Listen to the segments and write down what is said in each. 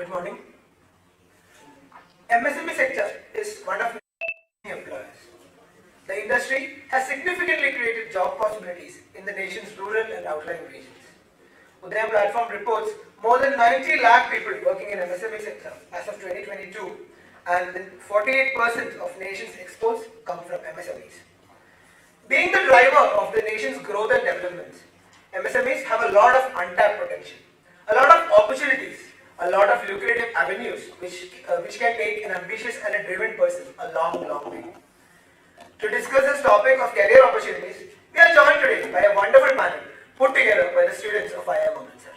Good morning. MSME sector is one of the employers. The industry has significantly created job possibilities in the nation's rural and outlying regions. Udayam platform reports more than 90 lakh people working in MSME sector as of 2022, and 48% of nation's exports come from MSMEs. Being the driver of the nation's growth and development, MSMEs have a lot of untapped potential, a lot of opportunities, a lot of lucrative avenues which can take an ambitious and a driven person a long way. To discuss this topic of career opportunities, we are joined today by a wonderful panel put together by the students of IIM Amritsar.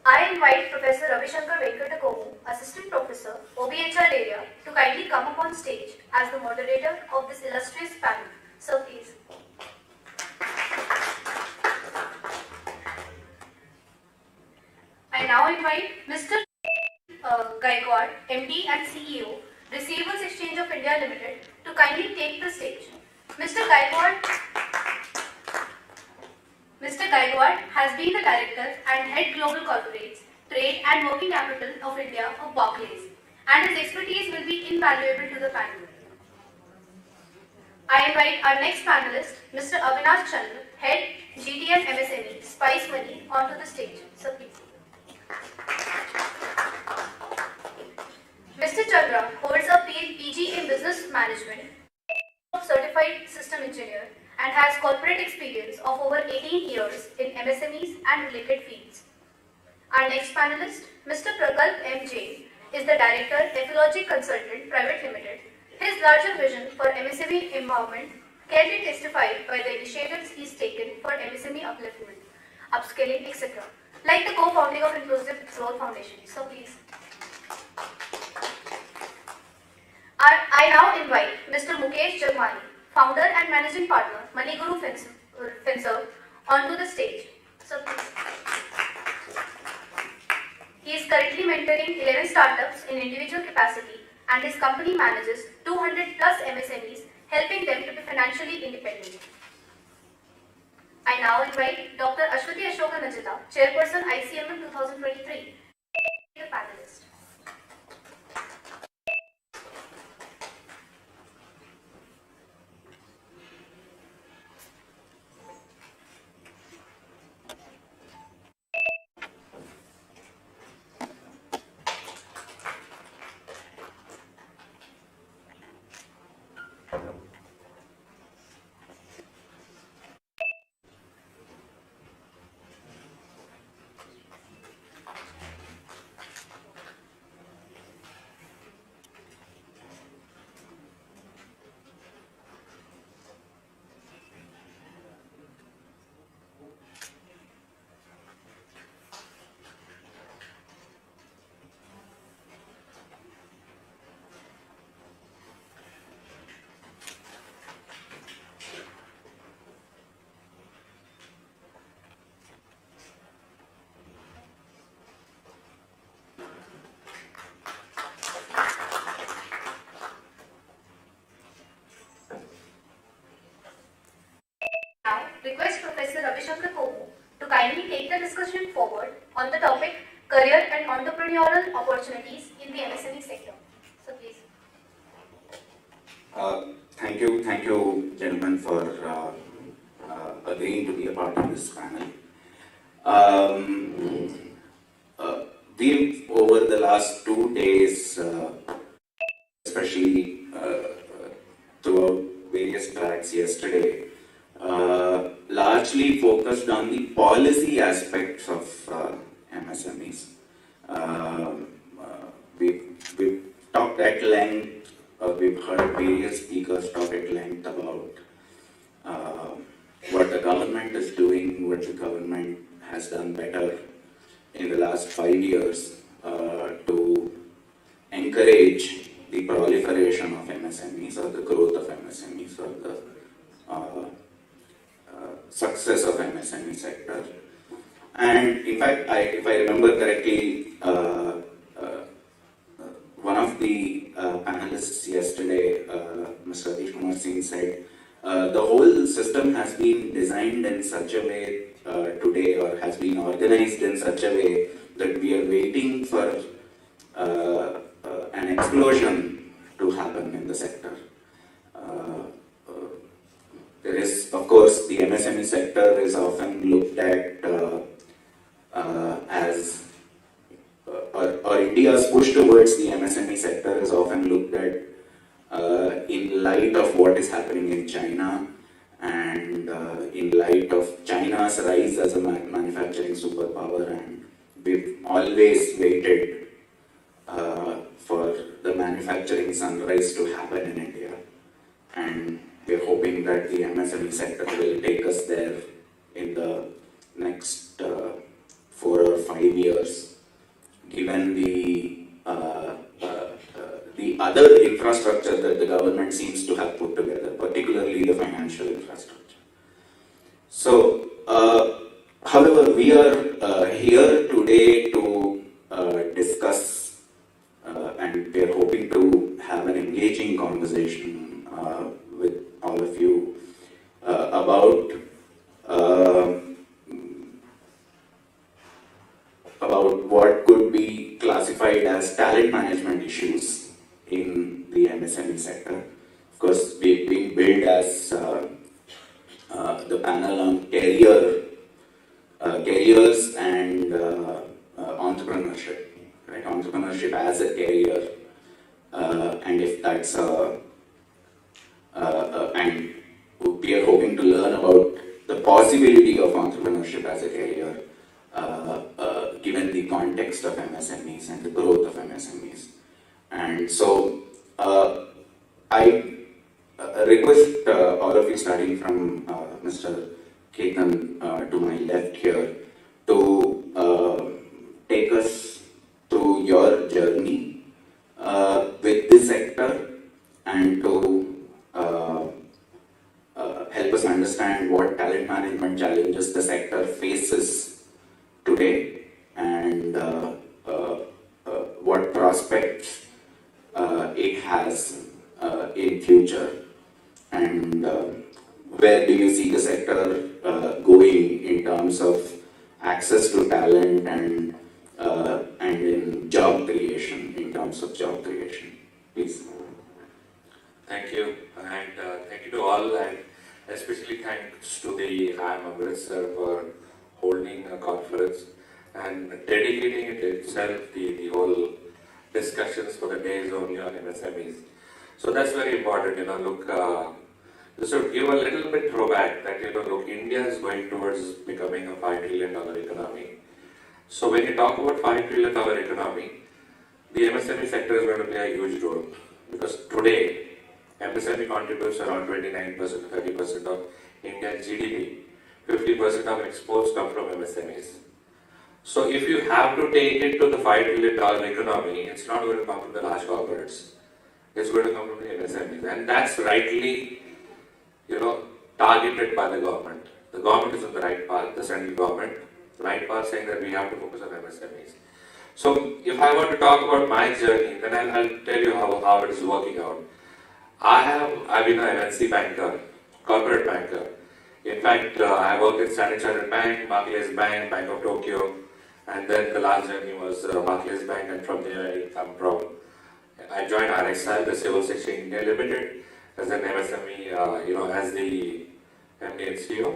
I invite Professor Ravishankar Venkatakomu, Assistant Professor, OBHR area, to kindly come up on stage as the moderator of this illustrious panel. So please. I now invite Mr. Gaikwad, MD and CEO, Receivables Exchange of India Limited, to kindly take the stage. Mr. Gaikwad has been the Director and Head Global Corporates, Trade and Working Capital of India of Barclays, and his expertise will be invaluable to the panel. I invite our next panelist, Mr. Avinash Chandra, Head GTM MSME, Spice Money, onto the stage. So please. Mr. Chandra holds a PG in Business Management, Certified System Engineer, and has corporate experience of over 18 years in MSMEs and related fields. Our next panelist, Mr. Prakalp M. Jain, is the Director, Effologic Consultant Private Limited. His larger vision for MSME empowerment can be testified by the initiatives he's taken for MSME upliftment, upskilling, etc., like the co-founding of Inclusive Growth Foundation. So please. I now invite Mr. Mukesh Jagmani, Founder and Managing Partner, Maniguru Finserv, onto the stage. So please. He is currently mentoring 11 startups in individual capacity, and his company manages 200 plus MSMEs, helping them to be financially independent. I now invite Dr. Ashwati Ashoka Najita, Chairperson ICMM 2023, the panelist. Request Professor Ravishankar Komu to kindly take the discussion forward on the topic career and entrepreneurial opportunities in the MSME sector. So please. Thank you, gentlemen, for agreeing to be a part of this panel. We've over the last 2 days, especially throughout various tracks yesterday, largely focused on the policy aspects of MSMEs. We've talked at length, we've heard various speakers talk at length about what the government is doing, what the government has done better in the last 5 years to encourage the proliferation of MSMEs or the growth of MSMEs or the success of MSME sector. And in fact, if I remember correctly, one of the panelists yesterday, Mr. Satish Kumar Singh, said the whole system has been designed in such a way today, or has been organized in such a way that we are waiting for an explosion to happen in the sector. There is, of course, the MSME sector is often looked at as, or India's push towards the MSME sector is often looked at in light of what is happening in China, and in light of China's rise as a manufacturing superpower, and we've always waited for the manufacturing sunrise to happen in India, and we're hoping that the MSME sector will take us there in the next 4 or 5 years, given the other infrastructure that the government seems to have put together, particularly the financial infrastructure. So, however, we are here today to discuss, and we are hoping to have an engaging conversation with all of you about what could be classified as talent management issues in the MSME sector. Of course, we've been billed as the panel on careers and entrepreneurship, right? Entrepreneurship as a career, and if that's and we are hoping to learn about the possibility of entrepreneurship as a career, given the context of MSMEs and the growth of MSMEs. And so, I request all of you, starting from Mr. Ketan to my left here, to take us through your journey with this sector, and to help us understand what talent management challenges the sector faces today, and what prospects it has in future, and where do you see the sector going in terms of access to talent, and in job creation, in terms of job creation. Please. Thank you, and thank you to all, and especially thanks to the IIM Amritsar for holding a conference and dedicating it itself the whole discussions for the days only on MSMEs. So that's very important, look, this would give a little bit throwback that, look, India is going towards becoming a $5 trillion economy. So when you talk about $5 trillion economy, the MSME sector is going to play a huge role, because today, MSME contributes around 29% to 30% of India's GDP. 50% of exports come from MSMEs. So if you have to take it to the $5 trillion economy, it's not going to come from the large corporates. It's going to come from the MSMEs. And that's rightly, targeted by the government. The government is on the right path, the central government, right path, saying that we have to focus on MSMEs. So if I were to talk about my journey, then I'll tell you how it is working out. I've been an MNC banker, corporate banker. In fact, I worked in Standard Chartered Bank, Barclays Bank, Bank of Tokyo, and then the last journey was Barclays Bank, and from there I joined RSI, the Civil Section India Limited, as an MSME, as the MD and CEO.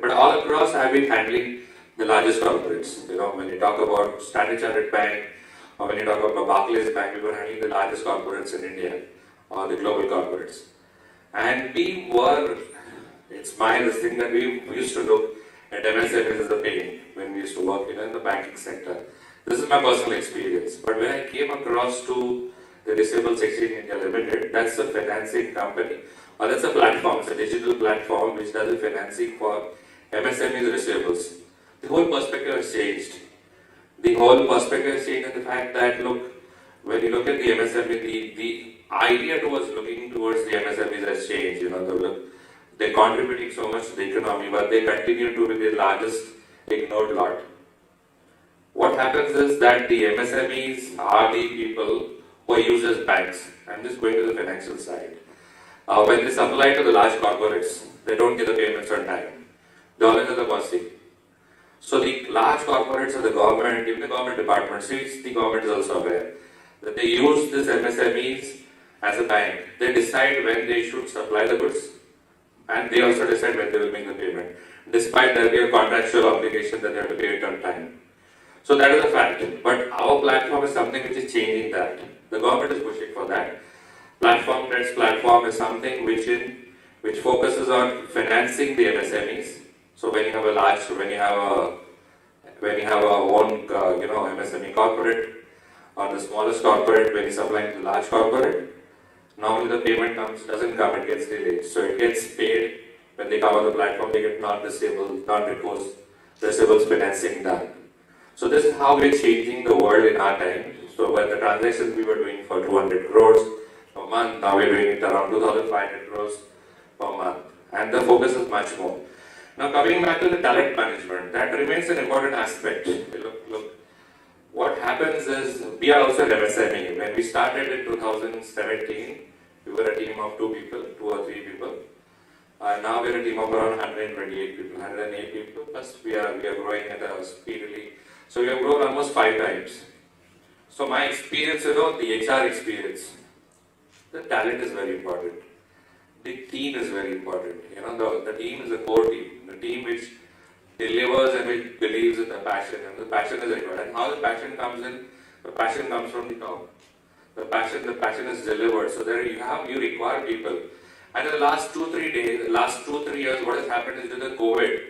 But all across, I've been handling the largest corporates. When you talk about Standard Chartered Bank, or when you talk about Barclays Bank, we were handling the largest corporates in India, or the global corporates. And it's my thing that we used to look at MSMEs as a pain when we used to work in the banking sector. This is my personal experience. But when I came across to the Disabled Section India Limited, that's a financing company, or that's a platform, it's a digital platform which does the financing for MSMEs disables. The whole perspective has changed. The whole perspective has changed in the fact that, look, when you look at the MSME, the idea towards looking towards the MSMEs has changed. They're contributing so much to the economy, but they continue to be the largest ignored lot. What happens is that the MSMEs are the people who are used as banks. I'm just going to the financial side. When they supply to the large corporates, they don't get the payments on time. They always have the costing. So the large corporates of the government, even the government departments, the government is also aware that they use this MSMEs as a bank. They decide when they should supply the goods and they also decide when they will make the payment, despite there being a contractual obligation that they have to pay it on time. So that is a fact. But our platform is something which is changing that. The government is pushing for that. Platform Trends platform is something which focuses on financing the MSMEs. So when you have a own MSME corporate or the smallest corporate, when you supply to the large corporate, normally the payment doesn't come, it gets delayed. So it gets paid when they come on the platform, they get non-recourse receivables financing done. So this is how we're changing the world in our time. So when the transactions we were doing for 200 crores per month, now we're doing it around 2,500 crores per month. And the focus is much more. Now coming back to the talent management, that remains an important aspect. Look, what happens is, we are also an MSME. When we started in 2017, we were a team of 2 or 3 people. Now we're a team of around 128 people, 108 people, plus we are growing at a speedily. So we have grown almost 5 times. So my experience, the HR experience, the talent is very important. The team is very important. The team is a core team. The team which delivers and which believes in the passion, and the passion is required. And how the passion comes in? The passion comes from the top. The passion is delivered. So there you require people. And in the last 2-3 years, what has happened is, with the COVID,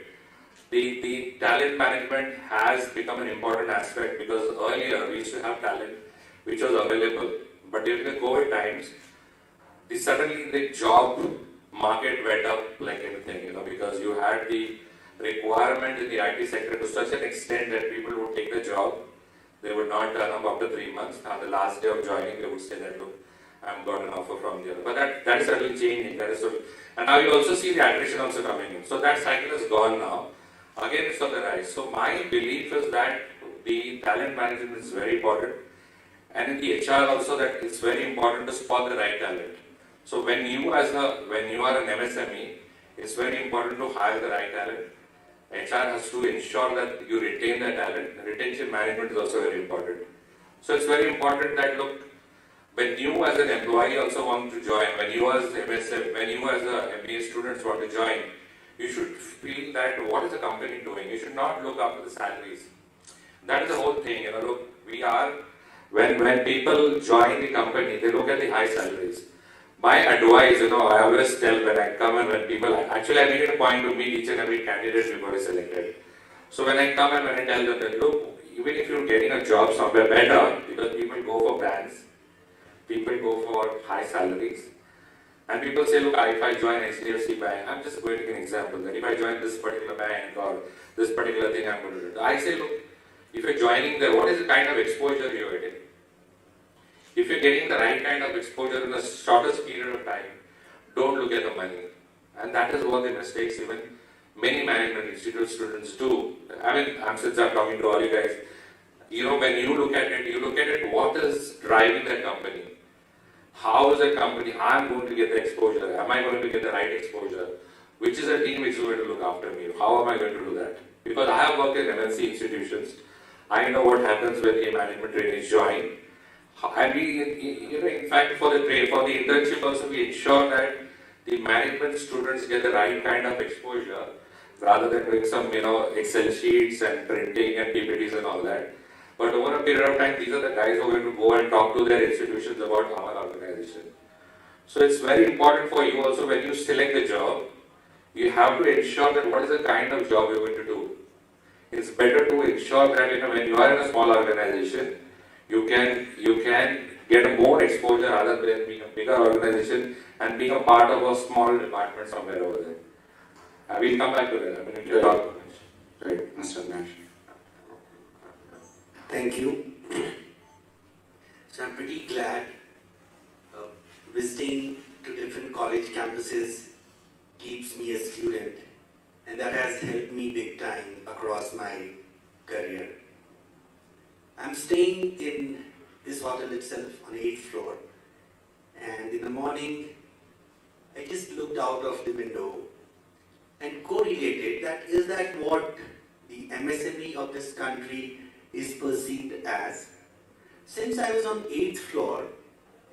the talent management has become an important aspect, because earlier we used to have talent which was available. But during the COVID times, suddenly the job market went up like anything, because you had the requirement in the IT sector to such an extent that people would take the job. They would not turn up after 3 months. On the last day of joining, they would say that, look, I've got an offer from the other. But that is certainly changing. And now you also see the attrition also coming in. So that cycle is gone now. Again, it's on the rise. So my belief is that the talent management is very important. And in the HR also, that it's very important to spot the right talent. So when you are an MSME, it's very important to hire the right talent. HR has to ensure that you retain the talent. Retention management is also very important. So it's very important that, look, when you as an employee also want to join, when you as MBA students want to join, you should feel that what is the company doing? You should not look after the salaries. That is the whole thing. Look, when people join the company, they look at the high salaries. My advice, I always tell when I come and when people, actually I make it a point to meet each and every candidate before is selected. So when I come and when I tell them that, look, even if you're getting a job somewhere better, because people go for brands, people go for high salaries, and people say, look, if I join HDFC Bank, I'm just going to give an example, that if I join this particular bank or this particular thing I'm going to do. I say, look, if you're joining there, what is the kind of exposure you're getting? If you're getting the right kind of exposure in the shortest period of time, don't look at the money. And that is one of the mistakes even many management institute students do. Since I'm talking to all you guys, when you look at it, what is driving that company? How is that company, I'm going to get the exposure, am I going to get the right exposure? Which is a team which is going to look after me? How am I going to do that? Because I have worked in MNC institutions, I know what happens when the management trainees join. And we, in fact, for the internship also, we ensure that the management students get the right kind of exposure, rather than doing some, Excel sheets and printing and PPTs and all that. But over a period of time, these are the guys who are going to go and talk to their institutions about our organization. So it's very important for you also, when you select the job, you have to ensure that what is the kind of job you're going to do. It's better to ensure that, when you are in a small organization, you can get more exposure rather than being a bigger organization and being a part of a small department somewhere over there. We'll come back to that. If you talk. Right, Mr. Nash. Thank you. So I'm pretty glad visiting to different college campuses keeps me a student, and that has helped me big time across my career. I'm staying in this hotel itself on 8th floor, and in the morning I just looked out of the window and correlated that, is that what the MSME of this country is perceived as. Since I was on 8th floor,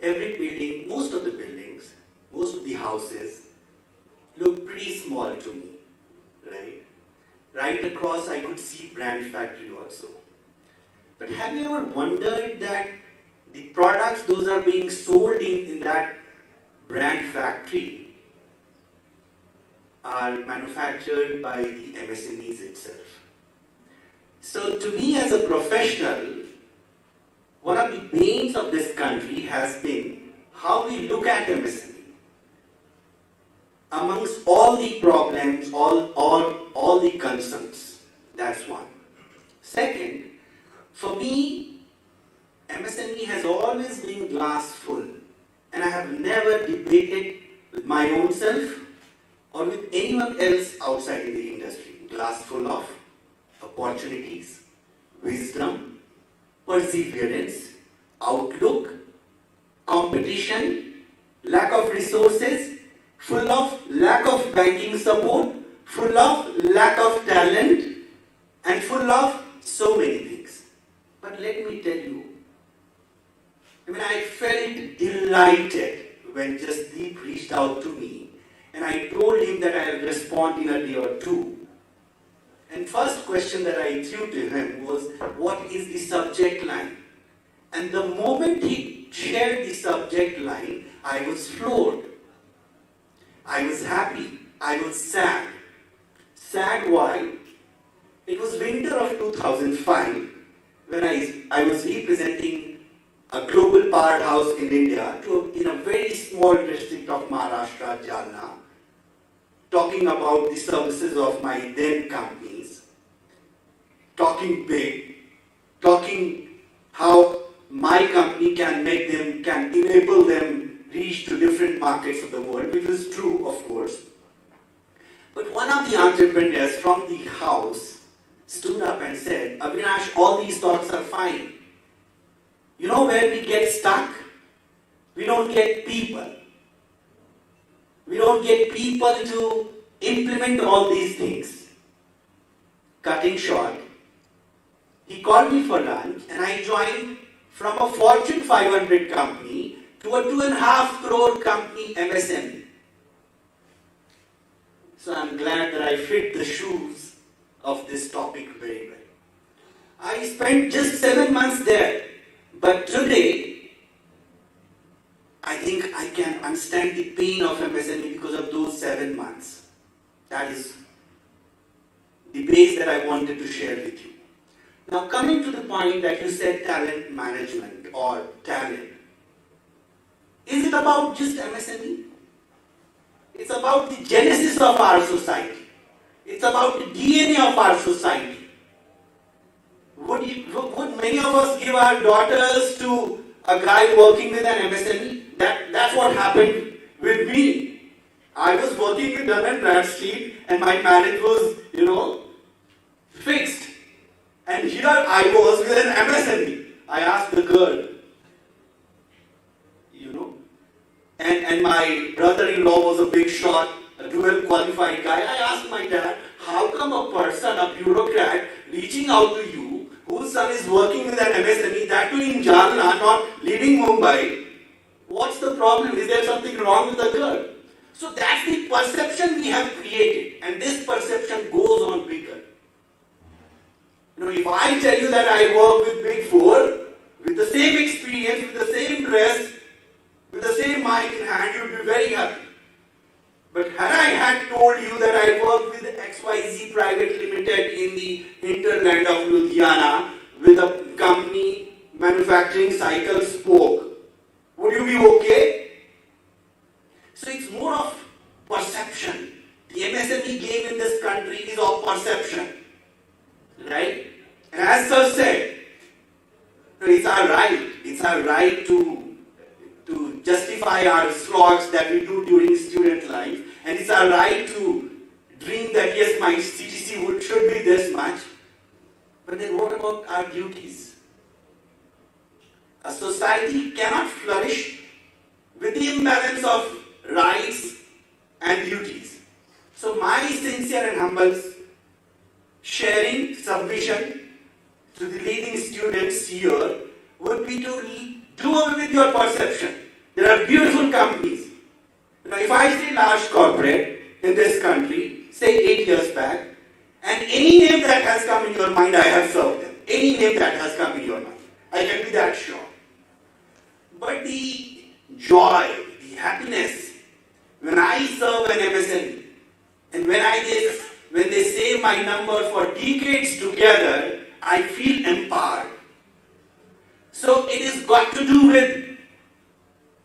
every building, most of the buildings, most of the houses look pretty small to me, right? Right across I could see brand factory also. But have you ever wondered that the products those are being sold in that brand factory are manufactured by the MSMEs itself? So to me as a professional, one of the banes of this country has been how we look at MSME. Amongst all the problems, all the concerns, that's one. Second, for me, MSME has always been glass full, and I have never debated with my own self or with anyone else outside in the industry. Glass full of opportunities, wisdom, perseverance, outlook, competition, lack of resources, full of lack of banking support, full of lack of talent, and full of so many things. But let me tell you, I felt delighted when Jasdeep reached out to me and I told him that I will respond in a day or two. And first question that I threw to him was, what is the subject line? And the moment he shared the subject line, I was floored. I was happy. I was sad. Sad why? It was winter of 2005 when I was representing a global powerhouse in India in a very small district of Maharashtra, Jalna, talking about the services of my then companies, talking big, talking how my company can enable them reach to different markets of the world, which is true, of course. But one of the entrepreneurs from the house stood up and said, Avinash, all these thoughts are fine. You know where we get stuck? We don't get people. We don't get people to implement all these things. Cutting short, he called me for lunch and I joined from a Fortune 500 company to a 2.5 crore company MSME. So I'm glad that I fit the shoes of this topic very well. I spent just 7 months there, but today I think I can understand the pain of MSME because of those 7 months. That is the base that I wanted to share with you. Now coming to the point that you said talent management or talent. Is it about just MSME? It's about the genesis of our society. It's about the DNA of our society. Would many of us give our daughters to a guy working with an MSME? That's what happened with me. I was working with Dun & Bradstreet and my marriage was, fixed. And here I was with an MSME. I asked the girl, and my brother-in-law was a big shot, a dual qualified guy. I asked my dad, how come a person, a bureaucrat, reaching out to you, whose son is working with an MSME, that too in Jalna, not leaving Mumbai, what's the problem? Is there something wrong with the girl? So that's the perception we have created, and this perception goes on bigger. If I tell you that I work with Big Four, with the same experience, with the same dress, with the same mic in hand, you'll be very happy. But had I had told you that I work with XYZ Private Limited in the hinterland of Ludhiana with a company manufacturing cycle spoke, would you be okay? So it's more of perception. The MSME game in this country is of perception. Right? And as Sir said, it's our right to justify our slots that we do during student life, and it's our right to dream that yes, my CTC should be this much. But then what about our duties? A society cannot flourish with the imbalance of rights and duties. So my sincere and humble sharing submission to the leading students here would be to do away with your perception. There are beautiful companies. Now, if I say large corporate in this country, say 8 years back, and any name that has come in your mind, I have served them. Any name that has come in your mind. I can be that sure. But the joy, the happiness, when I serve an MSME, and when they say my number for decades together, I feel empowered. So it is got to do with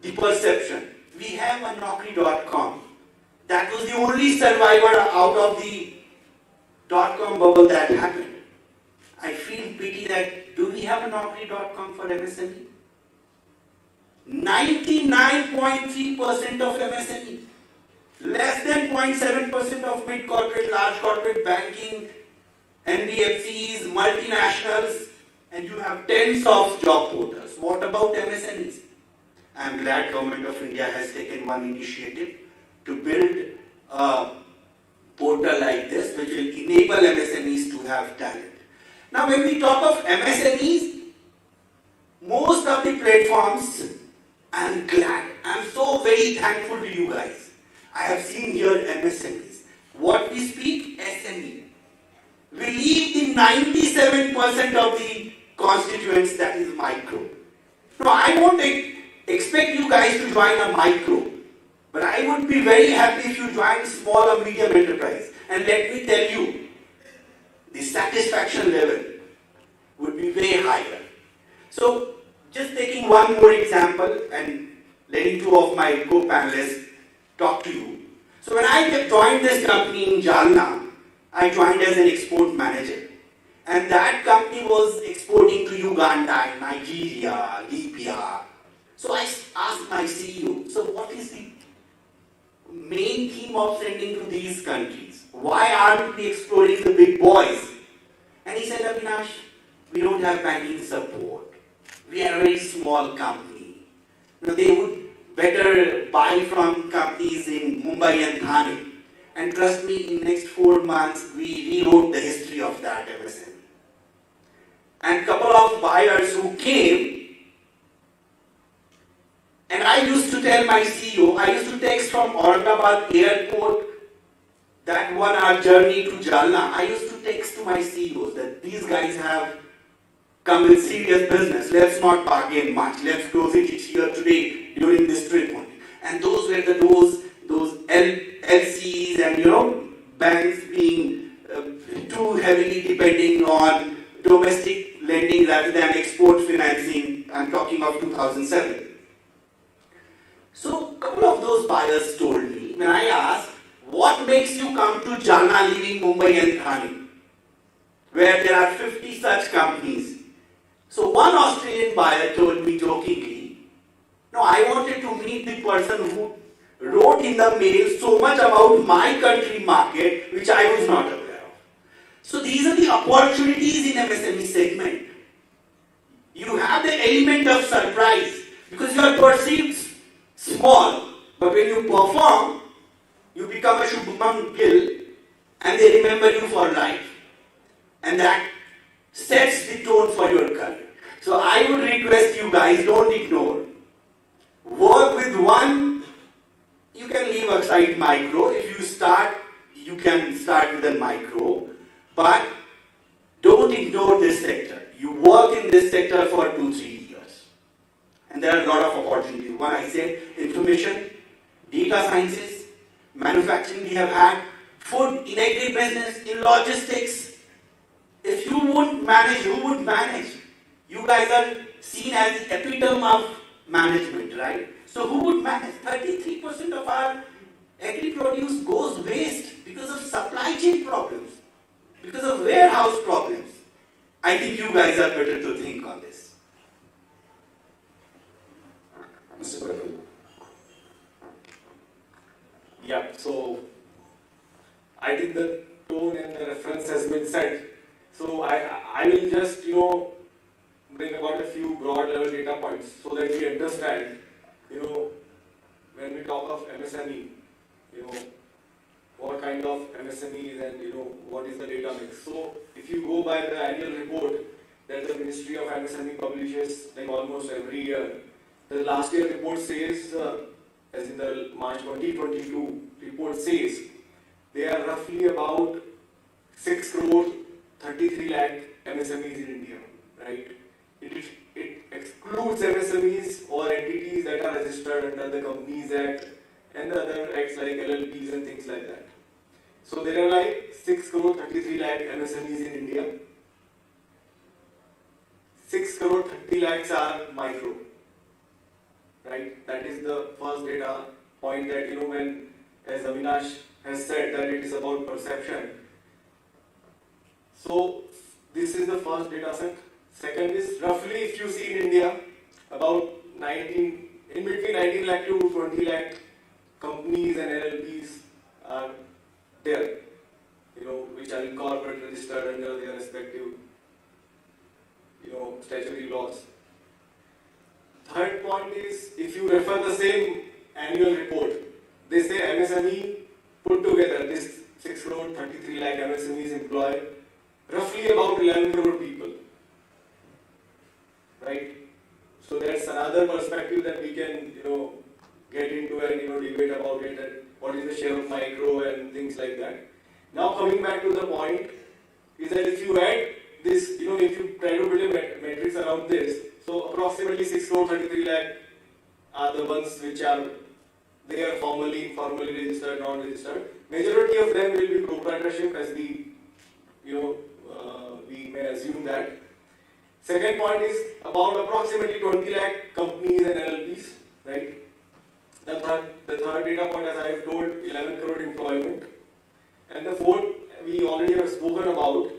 the perception. We have a Naukri.com. That was the only survivor out of the .com bubble that happened. I feel pity that, do we have a Naukri.com for MSME? 99.3% of MSME. Less than 0.7% of mid-corporate, large corporate banking, NBFCs, multinationals, and you have tens of job portals. What about MSMEs? I am glad Government of India has taken one initiative to build a portal like this, which will enable MSMEs to have talent. Now, when we talk of MSMEs, most of the platforms, I am glad, I am so very thankful to you guys. I have seen here MSMEs. What we speak, SME. We leave the 97% of the constituents, that is micro. Now, I won't expect you guys to join a micro, but I would be very happy if you join small or medium enterprise. And let me tell you, the satisfaction level would be way higher. So, just taking one more example and letting two of my co-panelists talk to you. So when I joined this company in Jalna, I joined as an export manager. And that company was exporting to Uganda, Nigeria, Libya. So I asked my CEO, so what is the main theme of sending to these countries? Why aren't we exploring the big boys? And he said, Avinash, we don't have banking support. We are a very small company. You know, they would better buy from companies in Mumbai and Thane. And trust me, in next 4 months, we rewrote the history of that MSME. And a couple of buyers who came, and I used to tell my CEO, I used to text from Aurangabad airport, that 1 hour journey to Jalna, I used to text to my CEOs that these guys have come with serious business. Let's not bargain much. Let's close it here today during this trip only. And those were those LCs and banks being too heavily depending on domestic lending rather than export financing. I'm talking of 2007. So a couple of those buyers told me, when I asked, what makes you come to Jalna leaving Mumbai and Thane, where there are 50 such companies? So one Australian buyer told me jokingly, no, I wanted to meet the person who wrote in the mail so much about my country market, which I was not aware of. So these are the opportunities in MSME segment. You have the element of surprise because you are perceived small, but when you perform, you become a Shubham Gill and they remember you for life. And that sets the tone for your career. So I would request you guys, don't ignore. Work with one, you can leave aside micro. If you start, you can start with a micro. But don't ignore this sector. You work in this sector for 2-3 years. And there are a lot of opportunities. One I said, information, data sciences, manufacturing we have had, food, in agri-business, in logistics. If you wouldn't manage, who would manage? You guys are seen as the epitome of management, right? So who would manage? 33% of our agri-produce goes waste because of supply chain problems, because of warehouse problems. I think you guys are better to think on this. Mr. Prakalp. Yeah, so I think the tone and the reference has been set. So I will just, bring about a few broad level data points so that we understand, when we talk of MSME, what kind of MSMEs and what is the data mix. So if you go by the annual report that the Ministry of MSME publishes like almost every year, the last year report says, as in the March 2022 report says, there are roughly about 6 crore 33 lakh MSMEs in India, right? It excludes MSMEs or entities that are registered under the Companies Act and the other acts like LLPs and things like that. So there are like 6 crore 33 lakh MSMEs in India. 6 crore 30 lakhs are micro, right? That is the first data point that, when, as Avinash has said, that it is about perception. So this is the first data set. Second is roughly, if you see in India, about in between 19 lakh to 20 lakh companies and LLPs are there, which are incorporated, registered under their respective, statutory laws. Third point is, if you refer the same annual report, they say MSME put together, this 6 crore 33 lakh MSMEs employ roughly about 11 crore people, right? So that's another perspective that we can, get into and, debate about it and what is the share of micro and things like that. Now coming back to the point is that if you add this, if you try to build a matrix around this, so approximately 6 crore 33 lakh are the ones which are there formally, informally registered, non-registered. Majority of them will be proprietorship, as we may assume that. Second point is about approximately 20 lakh companies and LLPs, right? The third data point, as I have told, 11 crore employment. And the fourth, we already have spoken about,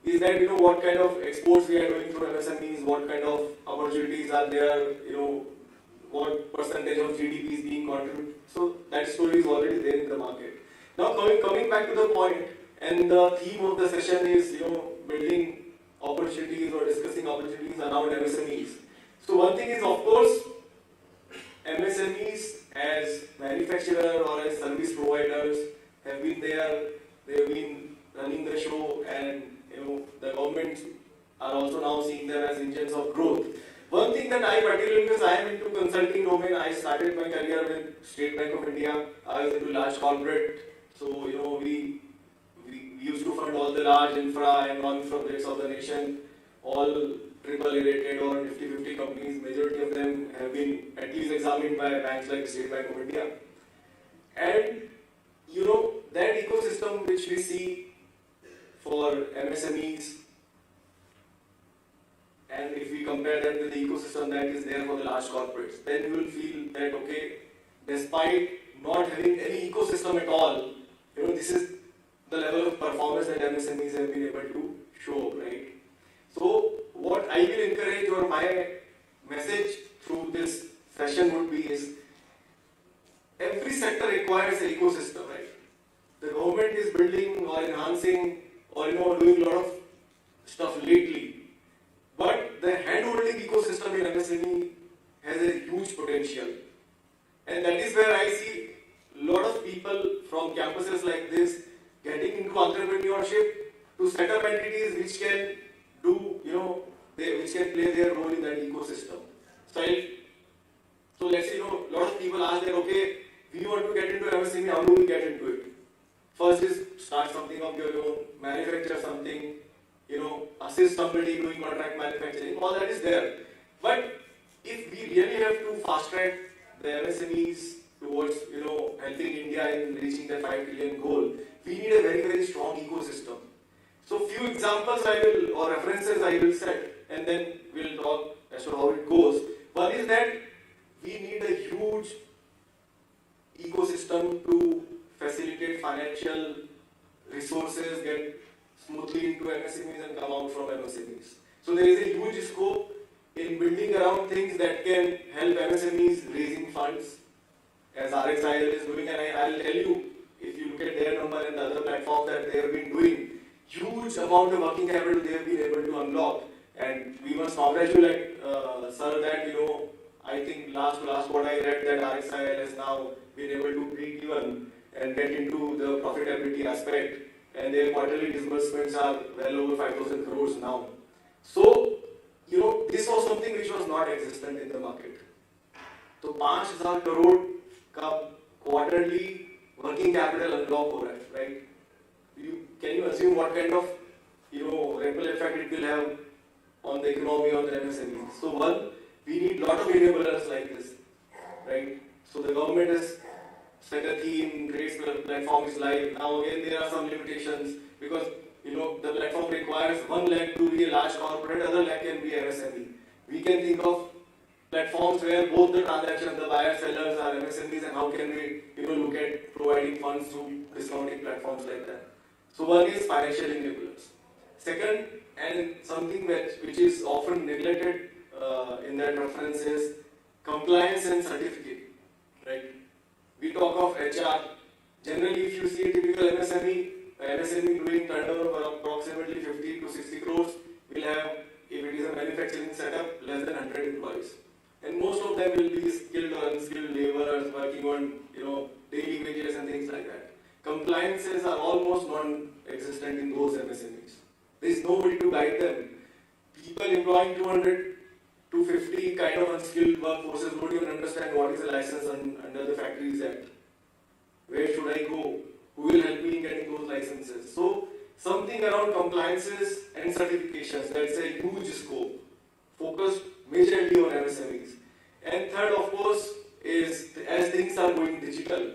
is that, what kind of exports we are doing through MSMEs, what kind of opportunities are there, what percentage of GDP is being contributed. So that story is already there in the market. Now coming back to the point, and the theme of the session is, building opportunities or discussing opportunities around MSMEs. So one thing is, of course, MSMEs as manufacturers or as service providers have been there, they have been running the show, and the governments are also now seeing them as engines of growth. One thing that I particularly, because I am into consulting domain, I started my career with State Bank of India. I was into large corporate, so we used to fund all the large infra and non-infra projects of the nation, all AAA rated or Nifty 50 companies. Majority of them have been at least examined by banks like State Bank of India. And that ecosystem which we see for MSMEs, and if we compare that with the ecosystem that is there for the large corporates, then you will feel that, okay, despite not having any ecosystem at all, this is the level of performance that MSMEs have been able to show, right? So what I will encourage, or my message through this session would be, is every sector requires an ecosystem, right? The government is building or enhancing or doing a lot of stuff lately. But the hand-holding ecosystem in MSME has a huge potential. And that is where I see a lot of people from campuses like this getting into entrepreneurship to set up entities which can do, which can play their role in that ecosystem. So let's say, a lot of people ask that, okay, we want to get into MSME, how do we get into it? First is start something of your own, manufacture something, assist somebody doing contract manufacturing, all that is there. But if we really have to fast track the MSMEs towards, helping India in reaching the 5 trillion goal, we need a very, very strong ecosystem. So few examples or references I will set, and then we'll talk as to how it goes. One is that we need a huge ecosystem to facilitate financial resources get smoothly into MSMEs and come out from MSMEs. So there is a huge scope in building around things that can help MSMEs raising funds, as RXIL is doing. And I'll tell you, if you look at their number and the other platforms that they have been doing, huge amount of working capital they have been able to unlock. And we must congratulate sir that, I think last what I read, that RXIL has now been able to break even and get into the profitability aspect. And their quarterly disbursements are well over 5,000 crores now. So, this was something which was not existent in the market. So 5,000 crore का quarterly working capital unlock हो रहा है, right? Can you assume what kind of ripple effect it will have on the economy, on the MSME? So one, we need lot of enablers like this, right? So the government has set a theme, creates the platform is live. Now again there are some limitations because the platform requires 1 lakh to be a large corporate, other lakh can be MSME. We can think of platforms where both the transactions, the buyers, sellers are MSMEs, and how can we look at providing funds through discounting platforms like that. So one is financial enablers. Second, and something which is often neglected in that reference is compliance and certificate, right? We talk of HR. Generally, if you see a typical MSME doing turnover of approximately 50 to 60 crores, will have, if it is a manufacturing setup, less than 100 employees. And most of them will be skilled or unskilled laborers working on daily wages and things like that. Compliances are almost non-existent in those MSMEs. There is nobody to guide them. People employing 200 to 50 kind of unskilled workforces don't even understand what is a license under the Factories Act. Where should I go? Who will help me in getting those licenses? So something around compliances and certifications, that's a huge scope, focused majorly on MSMEs. And third, of course, is as things are going digital,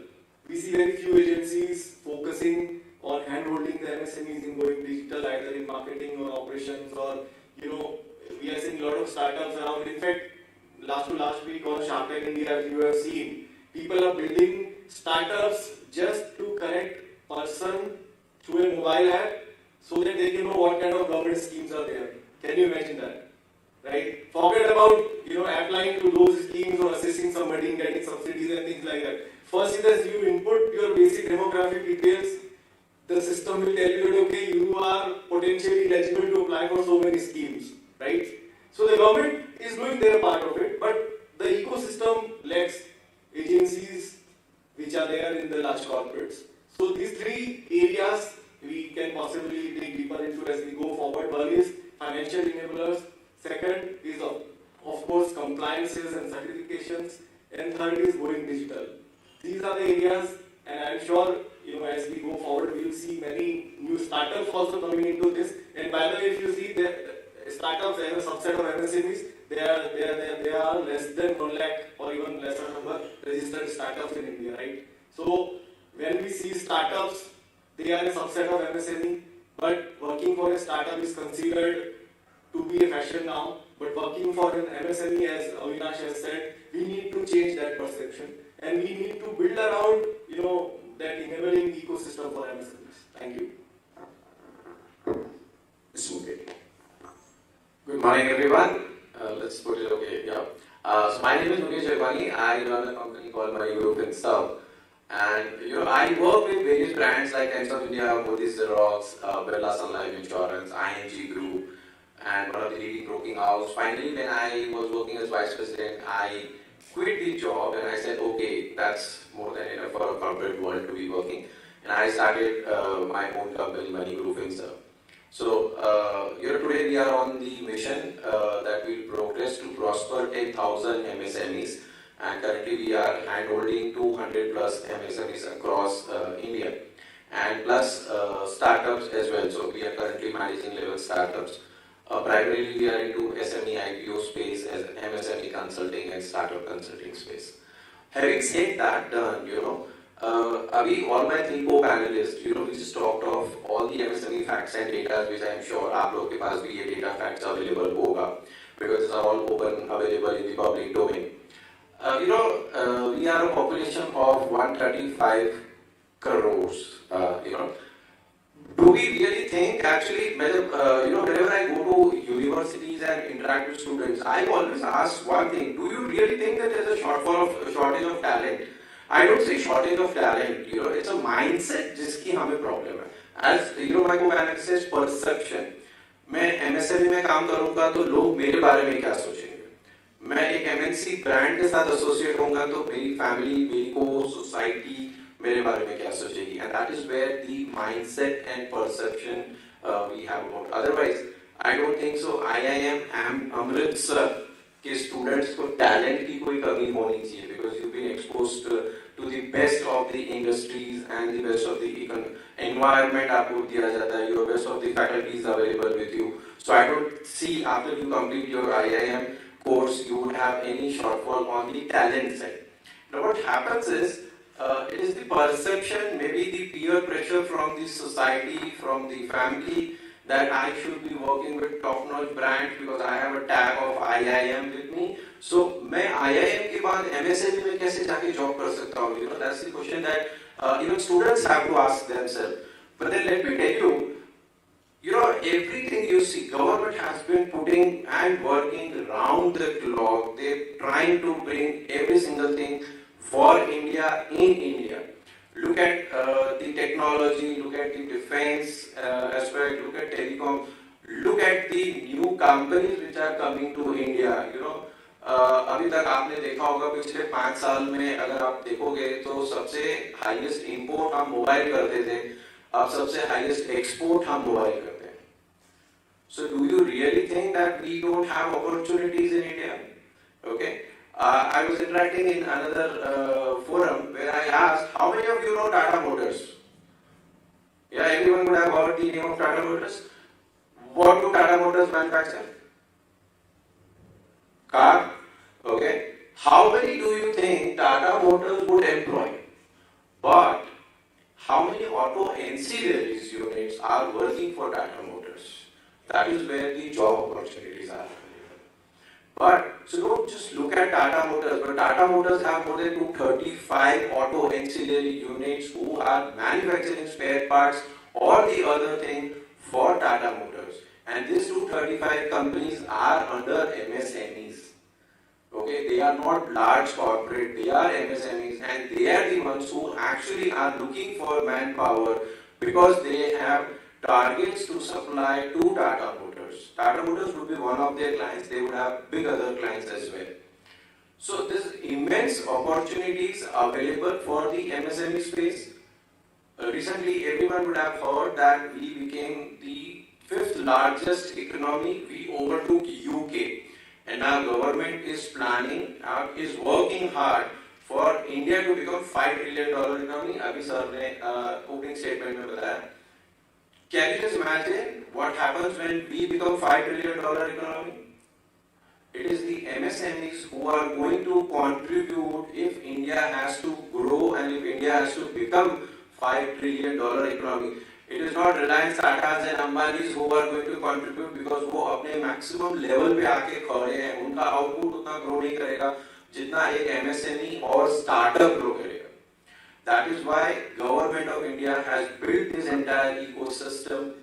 we see very few agencies focusing on hand-holding the MSMEs in going digital, either in marketing or operations, or we are seeing a lot of startups around. In fact, last week on Shark Tank India, as you have seen, people are building startups just to connect person through a mobile app so that they can know what kind of government schemes are there. Can you imagine that? Right? Forget about applying to those schemes or assisting somebody in getting subsidies and things like that. First is you input your basic demographic details, the system will tell you that okay, you are potentially eligible to apply for so many schemes, right? So the government is doing their part of it, but the ecosystem lacks agencies which are there in the large corporates. So these three areas we can possibly dig deeper into as we go forward. One is financial enablers, second is of course compliances and certifications, and third is going digital. These are the areas, and I am sure as we go forward we will see many new startups also coming into this. And by the way, if you see the startups as a subset of MSMEs, they are less than 1 lakh or even lesser number registered startups in India, right? So when we see startups, they are a subset of MSME, but working for a startup is considered to be a fashion now. But working for an MSME, as Avinash has said, we need to change that perception, and we need to build around that enabling ecosystem for MSMEs. Thank you. Good morning, everyone. Let's put it okay. Yeah. So my name is Mukesh Jaywani. I run a company called My Group in South, and I work with various brands like Times of India, Modi's Xerox, Birla Sun Life Insurance, ING Group, and one of the leading broking house. Finally, when I was working as vice president, I quit the job and I said, okay, that's more than enough for a corporate world to be working. And I started my own company, Money Group in South. So today we are on the mission that will progress to prosper 10,000 MSMEs, and currently we are handholding 200 plus MSMEs across India, and plus startups as well. So we are currently managing 11 startups. Primarily we are into SME IPO space as MSME consulting and startup consulting space. Having said that done, Abhi, all my three co-panelists, we just talked of all the MSME facts and data, which I am sure aap log ke paas bhi ye data facts available hoga, because it's all open, available in the public domain. We are a population of 135 crores, Do we really think, actually, whenever I go to universities and interact with students, I always ask one thing: do you really think that there's a shortage of talent? I don't say shortage of talent, it's a mindset जिसकी हमें problem है. As my co-panelist says, perception. मैं MSME में काम करूँगा तो लोग मेरे बारे में क्या सोचेंगे? मैं एक MNC brand के साथ associate होऊंगा तो मेरी family, मेरी को society मेरे बारे में क्या सोचेगी, and that is where the mindset and perception we have about. Otherwise, I don't think so. IIM Amritsar के स्टूडेंट्स को टैलेंट की कोई कमी होनी चाहिए, because you've been exposed to the best of the industries and the best of the environment आपको दिया जाता है, your best of the faculties available with you. So I don't see after you complete your IIM course you would have any shortfall on the talent side. Now what happens is it is the perception, maybe the peer pressure from the society, from the family, that I should be working with top-notch brands because I have a tag of IIM with me. So मैं IIM के बाद MSME में कैसे जाके job कर सकता हूँ? You know, that's the question that even students have to ask themselves. But then let me tell you, you know, everything you see, government has been putting and working round the clock. They're trying to bring every single thing for India in India. Look at the technology, look at the defense aspect, look at telecom, look at the new companies which are coming to India. You know, अभी तक आपने देखा होगा पिछले 5 साल में अगर आप देखोगे तो सबसे हाईएस्ट इंपोर्ट हम मोबाइल करते थे, अब सबसे हाईएस्ट एक्सपोर्ट हम मोबाइल करते हैं. So do you really think that we don't have opportunities in India? Okay. I was interacting in another forum where I asked, how many of you know Tata Motors? Yeah, everyone would have heard the name of Tata Motors. What do Tata Motors manufacture? Car. Okay. How many do you think Tata Motors would employ? But how many auto ancillaries units are working for Tata Motors? That is where the job opportunities are. But so don't just look at Tata Motors, but Tata Motors have more than 235 auto ancillary units who are manufacturing spare parts or the other thing for Tata Motors. And these 235 companies are under MSMEs. Okay, they are not large corporate, they are MSMEs, and they are the ones who actually are looking for manpower because they have targets to supply to Tata Motors. Tata Motors would be one of their clients, they would have big other clients as well. So there's immense opportunities available for the MSME space. Recently everyone would have heard that we became the 5th largest economy, we overtook UK. And our government is planning, is working hard for India to become $5 trillion economy. Abhi sir ne opening statement mein bataya. Can you just imagine what happens when we become $5 trillion economy? It is the MSMEs who are going to contribute if India has to grow and if India has to become $5 trillion economy. It is not Reliance, Tatas and Ambanis who are going to contribute because वो अपने maximum level पे आके खड़े हैं, उनका output उतना grow नहीं करेगा जितना एक MSME और startup grow करेगा. That is why Government of India has built this entire ecosystem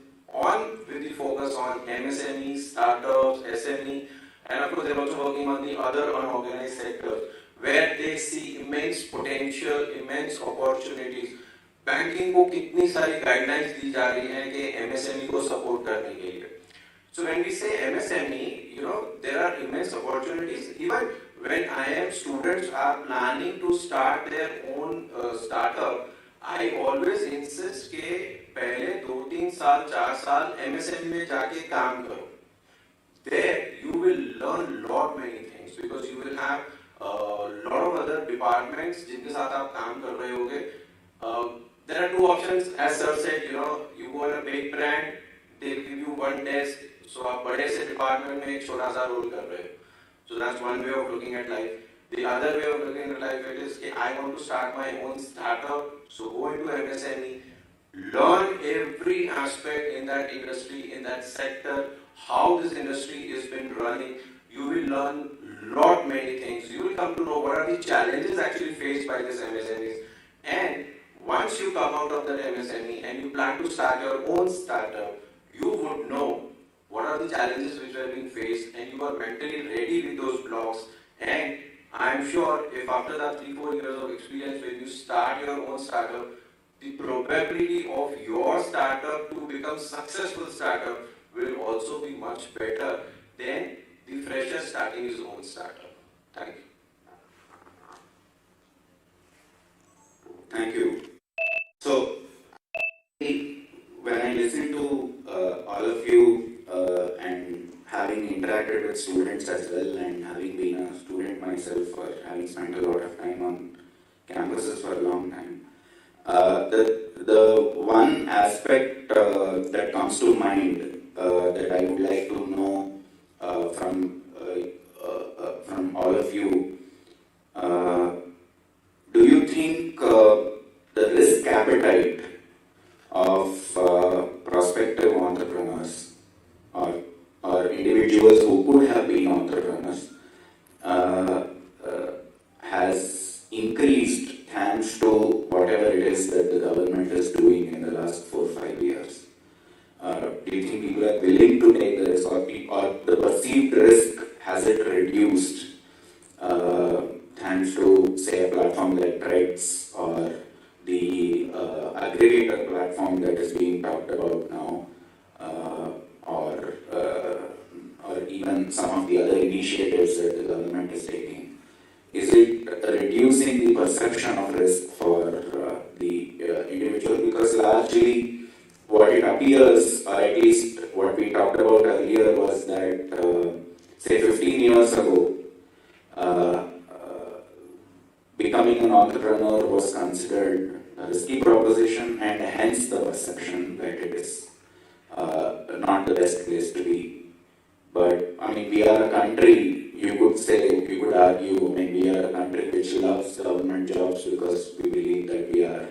with the focus on MSME, startups, SME, and of course they're also working on the other unorganized sectors where they see immense potential, immense opportunities. Banking को कितनी सारी guidelines दी जा रही हैं कि MSME को support करने के लिए. So when we say MSME, you know, there are immense opportunities. Even when IIM students are planning to start their own startup, I always insist कि पहले 2-3 साल 4 साल MSME में जाके काम करो. There you will learn lot many things because you will have lot of other departments जिनके साथ आप काम कर रहे होगे. There are 2 options, as sir said, you know, you go in a big brand, they'll give you one desk, so आप बड़े से department में एक छोटा सा role कर रहे हो. So that's one way of looking at life. The other way of looking at life it is that I want to start my own startup, so go into MSME, learn every aspect in that industry, in that sector, how this industry has been running. You will learn lot many things. You will come to know what are the challenges actually faced by this MSMEs. And once you come out of that MSME and you plan to start your own startup, you would know what are the challenges which are being faced and you are mentally ready with those blocks. And I am sure if after that 3-4 years of experience when you start your own startup, the probability of your startup to become successful startup will also be much better than the fresher starting his own startup. Thank you. Thank you. with students as well, and having been a student myself or having spent a lot of time on campuses for a long time, the one aspect that comes to mind that I would like to know from all of you, do you think the risk appetite of prospective entrepreneurs or individuals who could have been entrepreneurs has increased thanks to whatever it is that the government is doing in the last 4 or 5 years? Do you think people are willing to take the risk, or the perceived risk, has it reduced thanks to, say, a platform like Threads or the aggregator platform that is being talked about now, or even some of the other initiatives that the government is taking? Is it reducing the perception of risk for the individual? Because largely what it appears, or at least what we talked about earlier, was that, say 15 years ago, becoming an entrepreneur was considered a risky proposition, and hence the perception that it is not the best place to be. But I mean, we are a country, you could argue, I mean, we are a country which loves government jobs because we believe that we are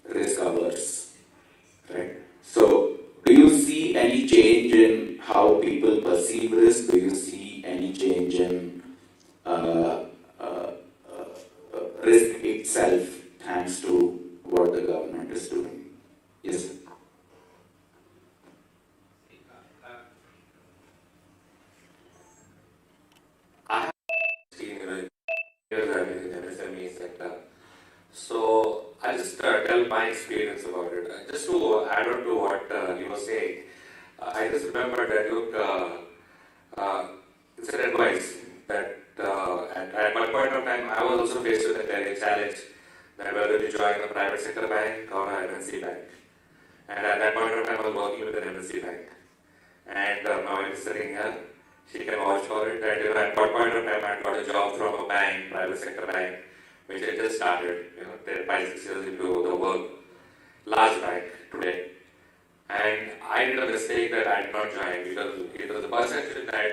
risk averse, right? So, do you see any change in how people perceive risk? Do you see any change in risk itself thanks to what the government is doing? Yes, sir. I have seen years I've been in the MSME sector. So I'll just tell my experience about it. Just to add on to what he was saying, I just remember that, look, it's an advice that at one point of time I was also faced with a career challenge, that whether to join a private sector bank or an MNC bank. And at that point of time I was working with an MNC bank. And now I'm sitting here. She can vouch for it, that at what point of time I got a job from a bank, private sector bank, which I just started, 5-6 years into the work, large bank today. And I did a mistake that I did not join, because it was the perception that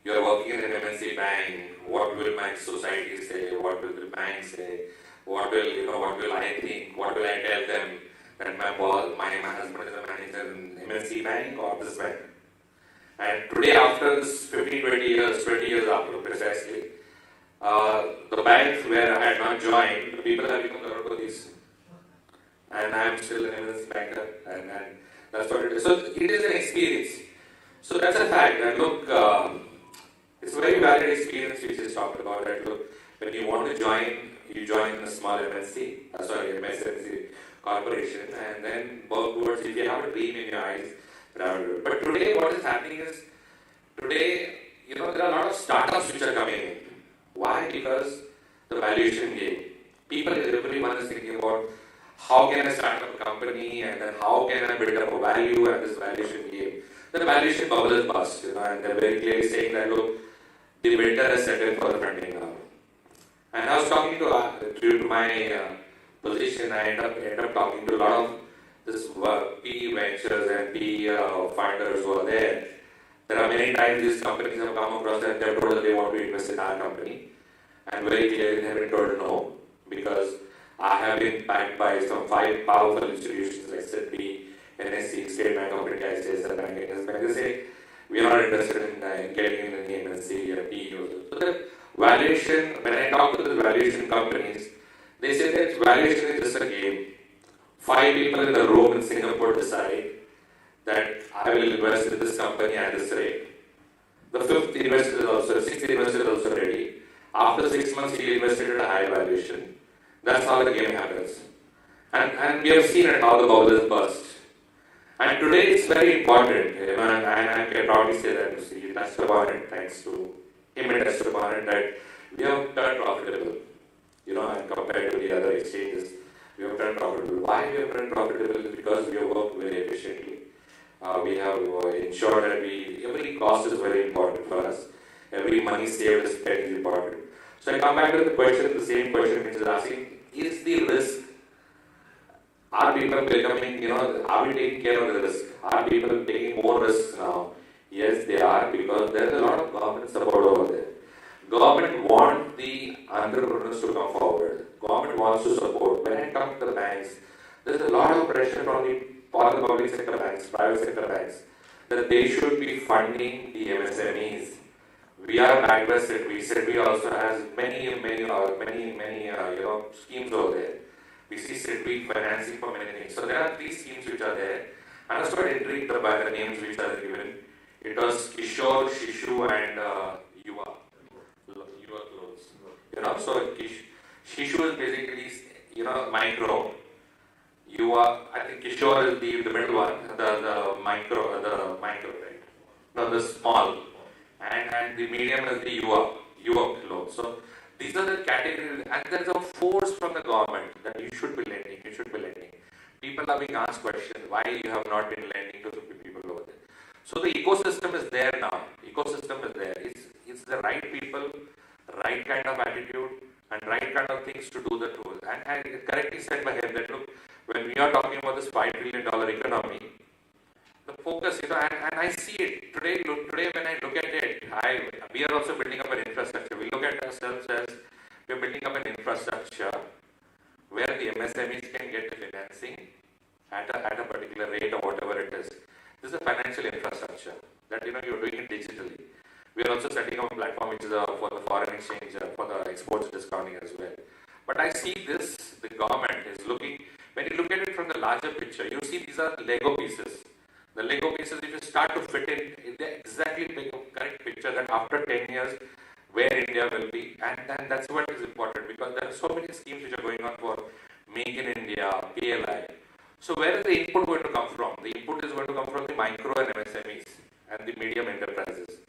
you are working in an MNC bank, what will my society say, what will the bank say, what will I think, what will I tell them, that my husband is a manager in MNC bank or this bank. And today, after this 15, 20 years after precisely, the banks where I had not joined, the people have become crores. And I am still an MNC banker, and that's what it is. So it is an experience. So that's a fact. And look, it's a very valid experience which is talked about. That look, when you want to join, you join a small MSME corporation, and then work towards, if you have a dream in your eyes. But today, what is happening is, today, there are a lot of startups which are coming in. Why? Because the valuation game. Everyone is thinking about how can I start up a company, and then how can I build up a value, and this valuation game. The valuation bubble is bust, and they're very clearly saying that, look, the winter has set in for the funding now. And I was talking due to my position, I end up talking to a lot of this PE ventures and PE funders who are there. There are many times these companies have come across and they have told that they want to invest in our company. And very clearly they have been told no, because I have been backed by some 5 powerful institutions like SIDBI, NSC, State Bank of India, ICMM Bank. They say, we are not interested in getting in the MNC or PE. So the valuation, when I talk to the valuation companies, they say that valuation is just a game. 5 people in the room in Singapore decide that I will invest in this company at this rate. The 6th investor is also ready. After 6 months, he invested at a high valuation. That's how the game happens. And we have seen it, how the bubble is burst. And today it's very important, and I can proudly say that, he touched upon it, thanks to him, he touched upon it, that we have turned profitable, and compared to the other exchanges. We have turned profitable. Why we have turned profitable? Because we have worked very efficiently. We have ensured that every cost is very important for us. Every money saved is very important. So I come back to the question, the same question which is asking, is the risk, are people becoming, are we taking care of the risk? Are people taking more risks now? Yes, they are, because there is a lot of government support over there. Government wants the entrepreneurs to come forward. Government wants to support. When I talk to the banks, there is a lot of pressure from all the public sector banks, private sector banks, that they should be funding the MSMEs. We are backed by SIDBI. SIDBI also has many schemes over there. We see SIDBI financing for many things. So there are these schemes which are there. I was quite intrigued by the names which are given. It was Kishore, Shishu, and Yuva. Yuva clothes. So Shishu is basically, micro. Yuva, I think Kishore is the middle one, the micro, right? No, the small. And the medium is the Yuva clothes. So these are the categories, and there is a force from the government that you should be lending. People are being asked questions, why you have not been lending to the people over there. So the ecosystem is there now. It's the right people, right kind of attitude, and right kind of things to do the tools. And I correctly said by him that, look, when we are talking about this $5 trillion economy, the focus, and I see it today. Today, when I look at it, we are also building up an infrastructure. We look at ourselves as we are building up an infrastructure where the MSMEs can get the financing at a particular rate or whatever it is. This is a financial infrastructure that you're doing it digitally. We are also setting up a platform which is for the foreign exchange, for the exports discounting as well. But I see this, the government is looking, when you look at it from the larger picture, you see these are Lego pieces. The Lego pieces, if you start to fit in, they exactly make a correct picture that after 10 years, where India will be. And that's what is important, because there are so many schemes which are going on for Make in India, PLI. So where is the input going to come from? The input is going to come from the micro and MSMEs and the medium enterprises.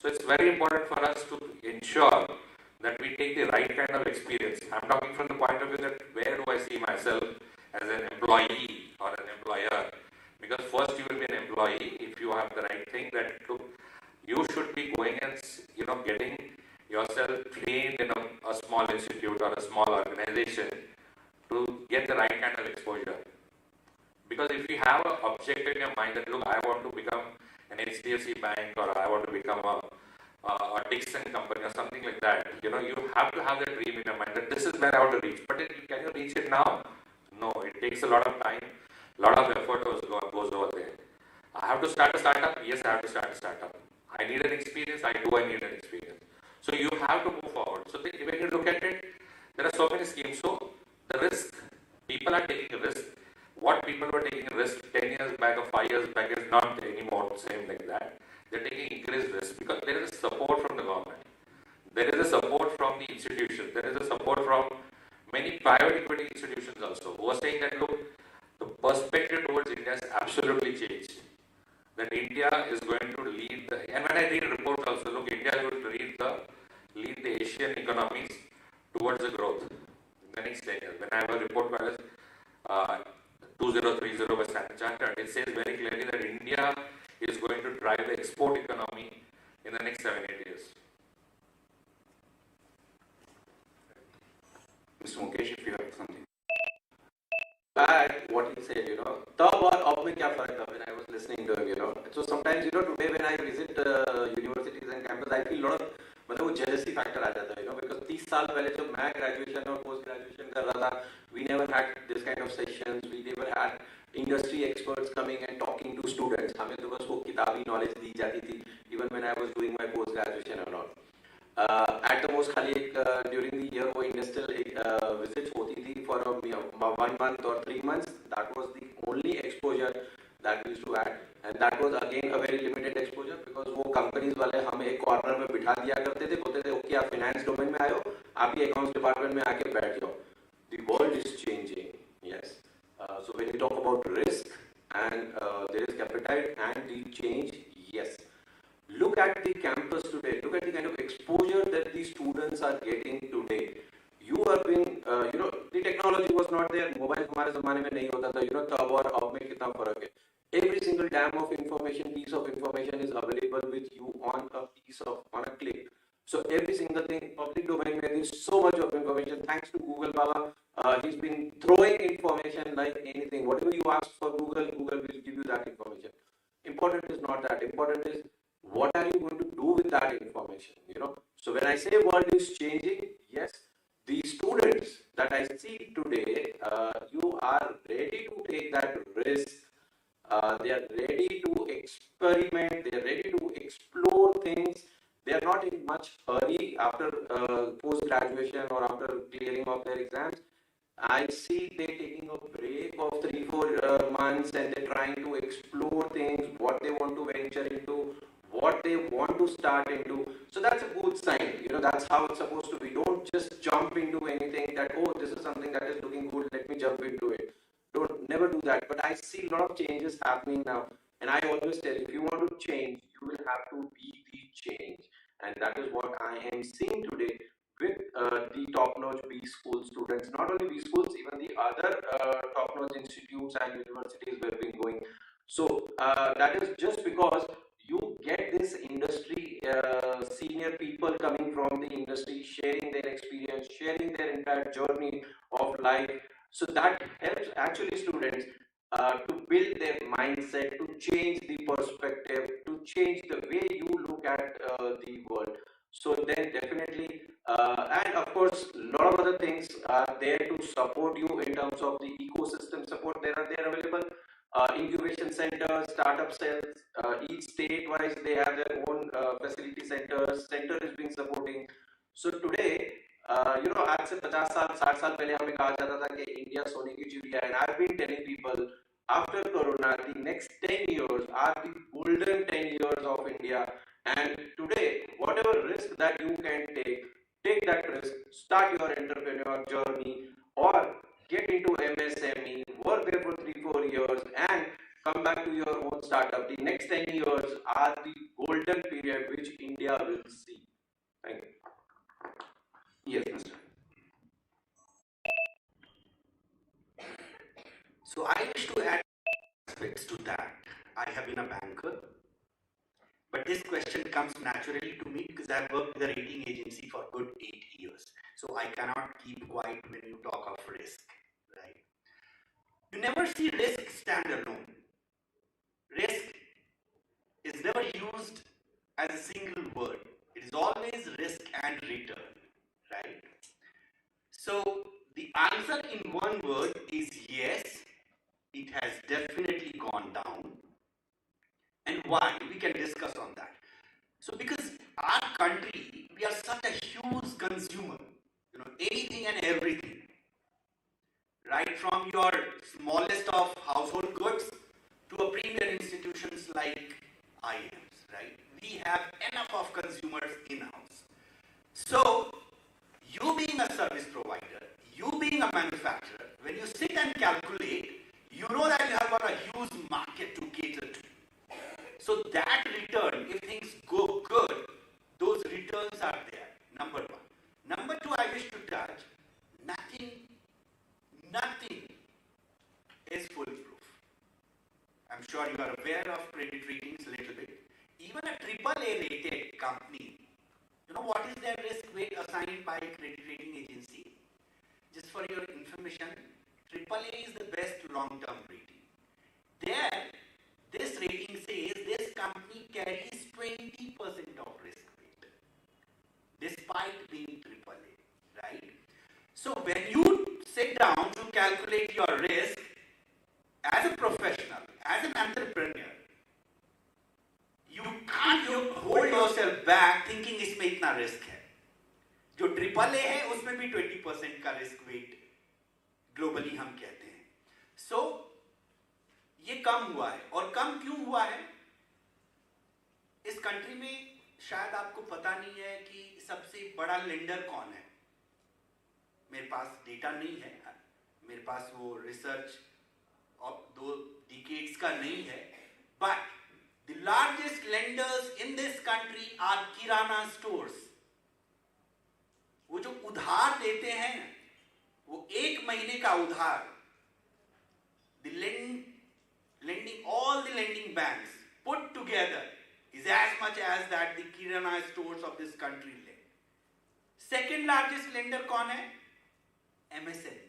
So it's very important for us to ensure that we take the right kind of experience. I'm talking from the point of view that where do I see myself as an employee or an employer? Because first you will be an employee if you have the right thing, that look, you should be going and getting yourself trained in a small institute or a small organization to get the right kind of exposure. Because if you have an object in your mind that, look, I want to become an HDFC bank, or I want to become a Dixon company or something like that, you have to have that dream in your mind that this is where I want to reach. But can you reach it now? No, it takes a lot of time, a lot of effort goes over there. I have to start a startup? Yes, I have to start a startup. I need an experience? I need an experience. So you have to move forward. So when you look at it, there are so many schemes. So the risk, people are taking a risk. What people were taking a risk 10 years back or 5 years back is not anymore the same like that. They're taking increased risk because there is support from the government. There is a support from the institutions. There is a support from many private equity institutions also who are saying that, look, the perspective towards India has absolutely changed. That India is going to lead and when I read a report also, look, India is going to lead the Asian economies towards the growth in the next 10 years. When I have a report by 2030 by Standard Chartered, it says very clearly that India is going to drive the export economy in the next 7-8 years. Mr. Mukesh, if you have something. What he said, तब और अब में क्या फर्क था when I was listening to him, So sometimes, today when I visit universities and campus, I feel lot of, मतलब वो jealousy factor आ जाता है, because 30 साल पहले जब मैं graduation और post graduation कर रहा था, we never had this kind of sessions, we never had industry experts coming and talking to students. हमें तो बस वो किताबी knowledge दी जाती थी, even when I was doing my post graduation and all. At the most खाली during the year वो industrial visits होती थी for 1 month or 3 months. That was the only exposure that we used to have, and that was again a very limited exposure because वो companies वाले हमें एक corner में बिठा दिया करते थे, बोलते थे ओके आप finance domain में आयो, आप ये accounts department में आके बैठ जाओ. The world is changing, yes. So when you talk about risk and there is appetite and the change, yes. Look at the campus today. Look at the kind of exposure that the students are getting today. You have been, the technology was not there. Mobile हमारे ज़माने में नहीं होता था. तब और अब में कितना फर्क है. Every single damn of information, piece of information is available with you on a click. So every single thing, public domain where there's so much of information, thanks to Google Baba, he's been throwing information like anything. Whatever you ask for Google, Google will give you that information. Important is not that. Important is what are you going to do with that information? So when I say world is changing, yes, the students that I see today, you are ready to take that risk. They are ready to experiment, they are ready to explore things. They are not in much hurry after post graduation or after clearing of their exams. I see they taking a break of 3-4 months, and they're trying to explore things, what they want to venture into, what they want to start into. So that's a good sign. That's how it's supposed to be. Don't just jump into anything that, oh, this is something that is looking good, let me jump into it. Don't never do that. But I see a lot of changes happening now, and I always tell you, if you want to change, you will have to be the change, and that is what I am seeing today with the top-notch B school students. Not only B schools, even the other top-notch institutes and universities where we've been going. So that is just because you get this industry senior people coming from the industry, sharing their experience, sharing their entire journey of life. So that helps actually students to build their mindset, to change the perspective, to change the way you look at the world. So then definitely, and of course, a lot of other things are there to support you in terms of the ecosystem support. They are available. Incubation centers, startup cells, each state-wise they have their own facility centers. Center is being supporting. So today, आज से 50 साल 60 साल पहले हमें कहा जाता था कि इंडिया सोने की चिड़िया है. I've been telling people after Corona, the next 10 years are the golden 10 years of India. And today, whatever risk that you can take that risk, start your entrepreneurial journey, or get into MSME, work there for 3-4 years, and come back to your own startup. The next 10 years are the golden period which India will see. Thank you. Yes, Mr. So I wish to add aspects to that. I have been a banker, but this question comes naturally to me because I've worked with a rating agency for good 8 years. So I cannot keep quiet when you talk of risk, right? You never see risk standalone. Risk is never used as a single word. It is always risk and return, right? So the answer in one word is yes, it has definitely gone down. And why? We can discuss on that. So because our country, we are such a huge consumer, anything and everything. Right from your smallest of household goods to a premier institutions like IIMs, right? We have enough of consumers in-house. So, you being a service provider, you being a manufacturer, when you sit and calculate, you know that you have got a huge market to cater to. So that return, if things go good, those returns are there, number one. Number two, I wish to touch, nothing is foolproof. I'm sure you are aware of credit ratings a little bit. Even a AAA rated company, what is their risk weight assigned by credit rating agency? Just for your information, AAA is the best long-term rating. There, this rating says this company carries 20% of risk weight, despite being AAA, right? So when you sit down to calculate your risk as a professional, as an entrepreneur, you can't hold yourself back thinking इसमें इतना risk है. जो AAA है उसमें भी 20% का risk weight globally हम कहते हैं. So ये कम हुआ है. और कम क्यों हुआ है? इस कंट्री में शायद आपको पता नहीं है कि सबसे बड़ा लेंडर कौन है. मेरे पास डेटा नहीं है, मेरे पास वो रिसर्च of 2 decades का नहीं है, but the largest lenders in this country are kirana stores. वो जो उधार देते हैं, वो 1 महीने का उधार, the lending, all the lending banks put together is as much as that the Kirana stores of this country lend. Second largest lender kaun hai? MSME.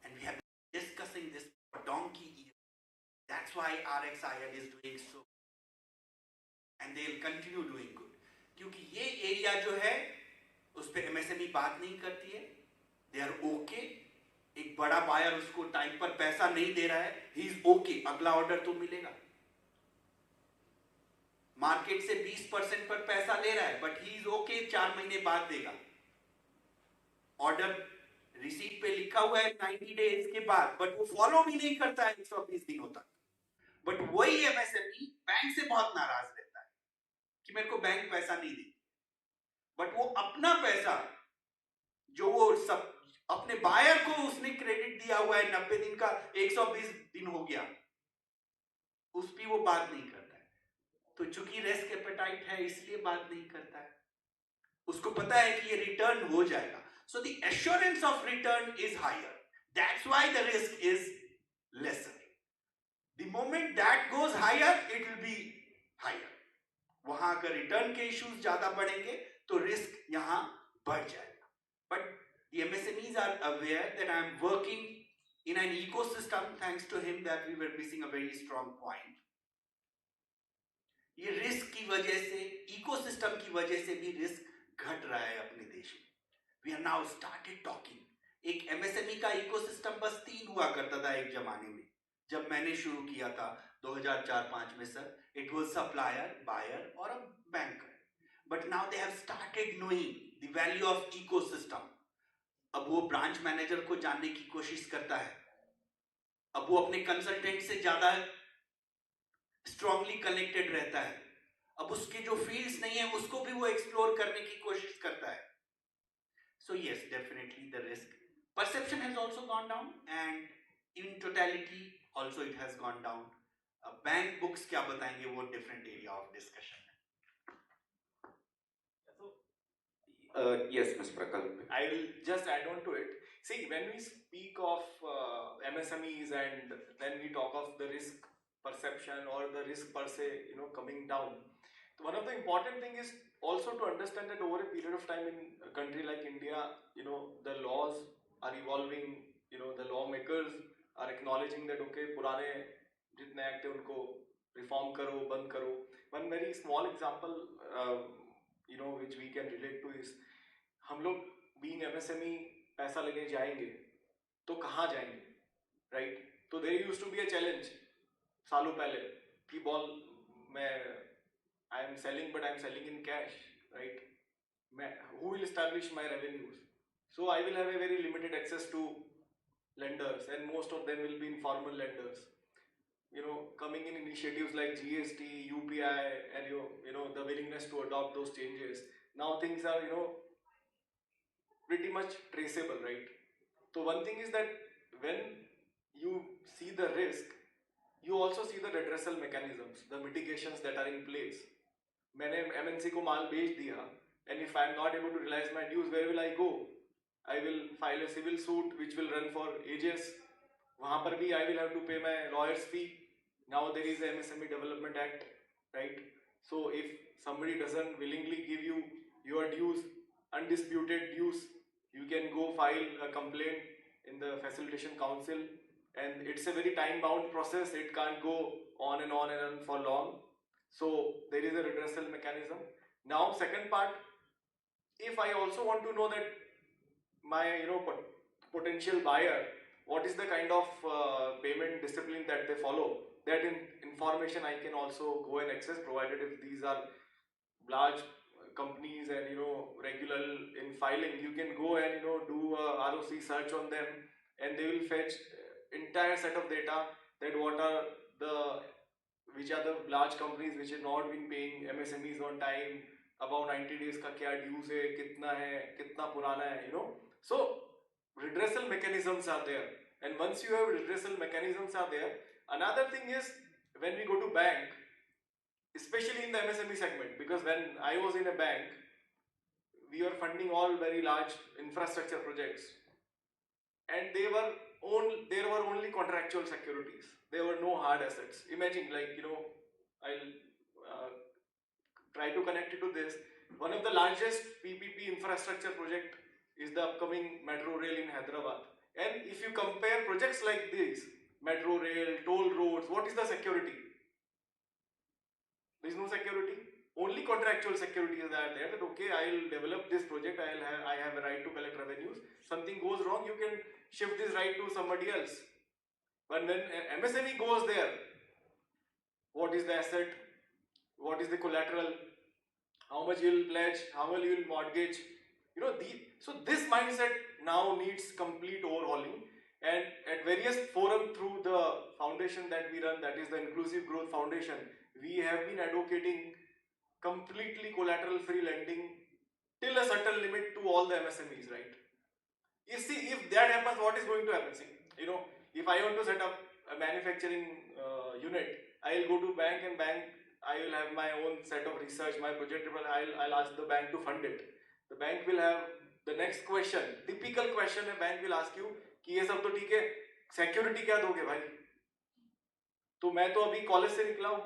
And we have been discussing this for donkey years. That's why RXIL is doing so. And they'll continue doing good. क्योंकि ये area जो है उस पर MSME बात नहीं करती है. They are okay. एक बड़ा बायर उसको टाइम पर पैसा नहीं दे रहा है, he is okay. अगला ऑर्डर तो मिलेगा. मार्केट से 20% पर पैसा ले रहा है, बट ही इज ओके, 4 महीने बाद देगा. ऑर्डर रिसीट पे लिखा हुआ है 90 डेज के बाद, बट वो फॉलो भी नहीं करता है 120 दिनों तक. बट वही एमएसएमई बैंक से बहुत नाराज रहता है कि मेरे को बैंक पैसा नहीं दे. बट वो अपना पैसा जो वो सब अपने बायर को उसने क्रेडिट दिया हुआ है 90 दिन का, 120 दिन हो गया, उस पर वो बात नहीं करता है. तो चूंकि रिस्क एपेटाइट है इसलिए बात नहीं करता है. उसको पता है कि ये रिटर्न हो जाएगा. So the assurance of return is higher. That's why the risk is lesser. The moment that goes higher it will be higher. वहां अगर रिटर्न के इश्यूज ज्यादा बढ़ेंगे तो रिस्क यहां बढ़ जाएगा. But the MSMEs are aware that I am working in an ecosystem, thanks to him that we were missing a very strong point. ये रिस्क की वजह से, इकोसिस्टम की वजह से भी रिस्क घट रहा है अपने देश में. We are now started talking. एक एमएसएमई का इकोसिस्टम बस 3 हुआ करता था एक जमाने में, जब मैंने शुरू किया था 2004-5 में sir. It was supplier, buyer और a banker. But now they have started knowing the value of ecosystem. अब वो ब्रांच मैनेजर को जानने की कोशिश करता है. अब वो अपने कंसल्टेंट से ज्यादा स्ट्रांगली कनेक्टेड रहता है. अब उसके जो फील्ड्स नहीं है उसको भी वो एक्सप्लोर करने की कोशिश करता है. So yes, definitely the risk perception has also gone down and in totality also it has gone down. Bank books क्या बताएंगे, वो डिफरेंट एरिया ऑफ डिस्कशन है. Yes, Mr. Prakalp. I will just add on to it. See, when we speak of MSMEs and then we talk of the risk perception or the risk per se, coming down. So one of the important thing is also to understand that over a period of time in a country like India, the laws are evolving. The lawmakers are acknowledging that okay, पुराने जितने act है उनको reform करो, बंद करो. One very small example, which we can relate to is, हम लोग being MSME पैसा लेने जाएंगे तो कहाँ जाएंगे, राइट? तो there used to be a challenge सालों पहले कि बॉल मैं I am selling but I am selling in cash, right? Who will establish my revenues? So I will have a very limited access to lenders and most of them will be informal lenders. Coming in initiatives like GST, UPI and the willingness to adopt those changes. Now things are pretty much traceable, right? So one thing is that when you see the risk, you also see the redressal mechanisms, the mitigations that are in place. मैंने MNC को माल बेच दिया and if I am not able to realize my dues, where will I go? I will file a civil suit which will run for ages. वहाँ पर भी I will have to pay my lawyer's fee. Now there is a MSME Development Act, right? So if somebody doesn't willingly give you your dues, undisputed dues, you can go file a complaint in the Facilitation Council and it's a very time bound process. It can't go on and on and on for long. So there is a redressal mechanism. Now second part, if I also want to know that my potential buyer, what is the kind of payment discipline that they follow, that information I can also go and access, provided if these are large companies and regular in filing, you can go and do a ROC search on them and they will fetch entire set of data that which are the large companies which have not been paying MSMEs on time, about 90 days का क्या dues है, कितना पुराना है, So redressal mechanisms are there, and once you have redressal mechanisms are there, another thing is when we go to bank, especially in the MSME segment, because when I was in a bank, we were funding all very large infrastructure projects and they were there were only contractual securities. There were no hard assets. Imagine, like, I'll try to connect it to this. One of the largest PPP infrastructure project is the upcoming Metro Rail in Hyderabad. And if you compare projects like this, Metro Rail, toll roads, what is the security? There is no security. Only contractual security is there that okay, I'll develop this project, I have a right to collect revenues. Something goes wrong, you can shift this right to somebody else. But when MSME goes there, what is the asset? What is the collateral? How much you will pledge? How much you will mortgage? So this mindset now needs complete overhauling. And at various forum through the foundation that we run, that is the Inclusive Growth Foundation, we have been advocating completely collateral free lending till a certain limit to all the MSMEs, right? You see, if that happens, what is going to happen? See, if I want to set up a manufacturing unit, I will go to bank and I will have my own set of research, my project, I'll ask the bank to fund it. The bank will have the next question, typical question a bank will ask you, कि ये सब तो ठीक है, security क्या दोगे भाई? तो मैं तो अभी कॉलेज से निकला हूँ,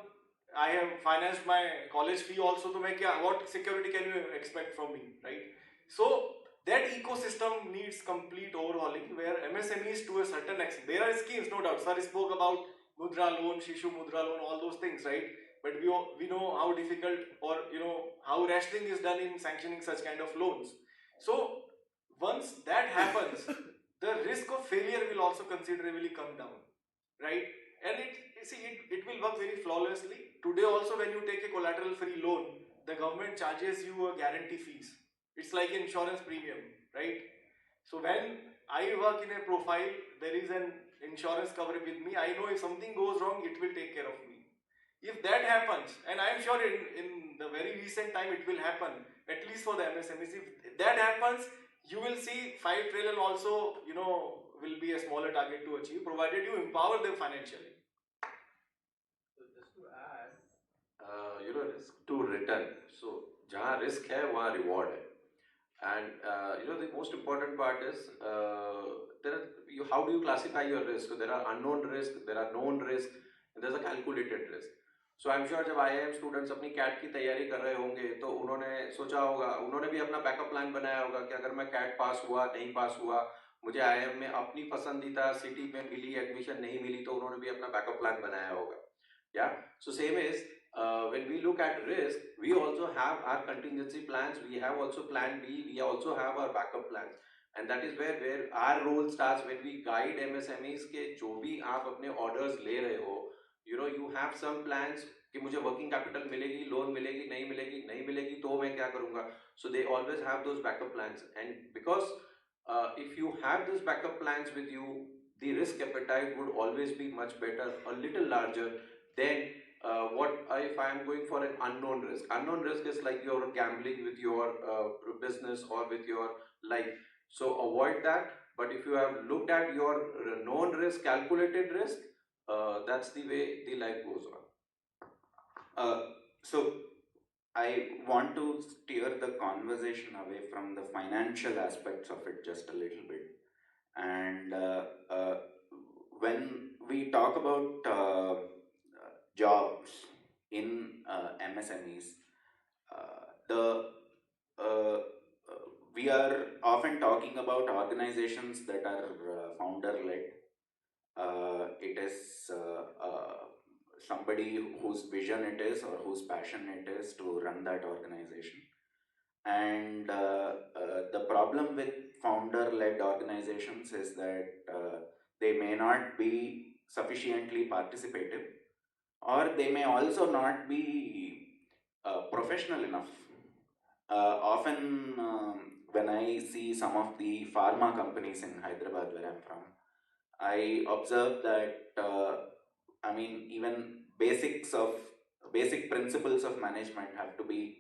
I have financed my college fee also, तो मैं क्या, what security can you expect from me, right? So that ecosystem needs complete overhauling, where MSMEs to a certain extent, there are schemes, no doubt. Sir spoke about Mudra loan, Shishu Mudra loan, all those things, right? But we know how difficult or how rationing is done in sanctioning such kind of loans. So once that happens, the risk of failure will also considerably come down, right? And it will work very flawlessly. Today also, when you take a collateral free loan, the government charges you a guarantee fees. It's like insurance premium, right? So when I work in a profile, there is an insurance cover with me. I know if something goes wrong, it will take care of me. If that happens, and I am sure in the very recent time it will happen, at least for the MSMEs, if that happens, you will see 5 trillion also, will be a smaller target to achieve, provided you empower them financially. So just to add, risk to return. So, जहाँ risk है, वहाँ reward है. And the most important part is how do you classify your risk? So there are unknown risk, there are known risk, and there's a calculated risk. So I'm sure जब IIM students अपनी CAT की तैयारी कर रहे होंगे तो उन्होंने सोचा होगा, उन्होंने भी अपना बैकअप प्लान बनाया होगा कि अगर मैं CAT पास हुआ, नहीं पास हुआ, मुझे IIM में अपनी पसंदीदा सिटी में मिली एडमिशन नहीं मिली, तो उन्होंने भी अपना बैकअप प्लान बनाया होगा. Yeah, so same is when we look at risk, we also have our contingency plans, we have also plan B, we also have our backup plans, and that is where our role starts when we guide MSMEs के जो भी आप अपने orders ले रहे हो, you have some plans कि मुझे working capital मिलेगी, loan मिलेगी, नहीं मिलेगी तो मैं क्या करूँगा. So they always have those backup plans, and because if you have those backup plans with you, the risk appetite would always be much better, a little larger than what if I am going for an unknown risk. Unknown risk is like you're gambling with your business or with your life. So avoid that. But if you have looked at your known risk, calculated risk, that's the way the life goes on. So I want to steer the conversation away from the financial aspects of it just a little bit. And when we talk about jobs in MSMEs, we are often talking about organizations that are founder-led. It is somebody whose vision it is or whose passion it is to run that organization. And the problem with founder-led organizations is that they may not be sufficiently participative, or they may also not be professional enough. Often when I see some of the pharma companies in Hyderabad where I'm from, I observe that even basic principles of management have to be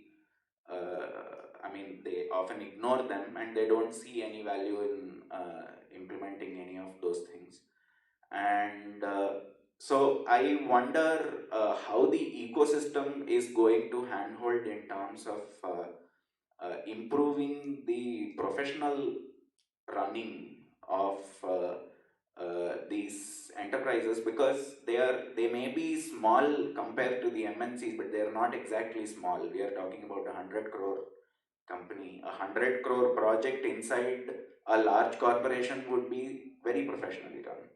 they often ignore them, and they don't see any value in implementing any of those things. And so I wonder how the ecosystem is going to handhold in terms of improving the professional running of these enterprises, because they may be small compared to the MNCs, but they are not exactly small. We are talking about 100 crore company. 100 crore project inside a large corporation would be very professionally done.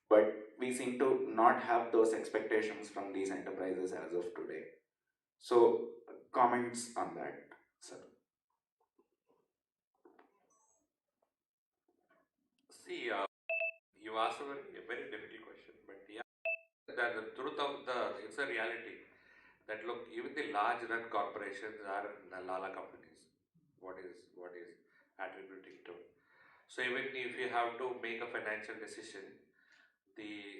But we seem to not have those expectations from these enterprises as of today. So, comments on that, sir? See, you asked a very difficult question, but yeah, the truth of it's a reality that look, even the large run corporations are Lala companies. What is attributing to? So even if you have to make a financial decision,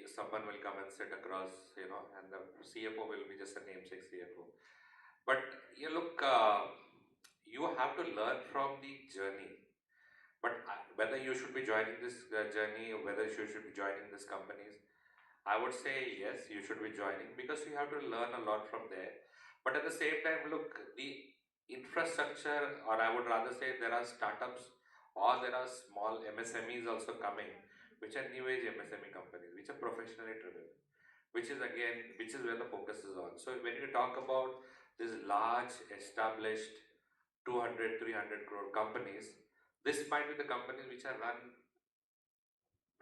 someone will come and sit across, and the CFO will be just a namesake CFO. But you look, you have to learn from the journey. But whether you should be joining this journey, or whether you should be joining these companies, I would say yes, you should be joining, because you have to learn a lot from there. But at the same time, look, the infrastructure, or I would rather say there are startups or there are small MSMEs also coming, which are new age MSME companies, which are professionally driven, which is where the focus is on. So when you talk about these large established 200, 300 crore companies, this might be the companies which are run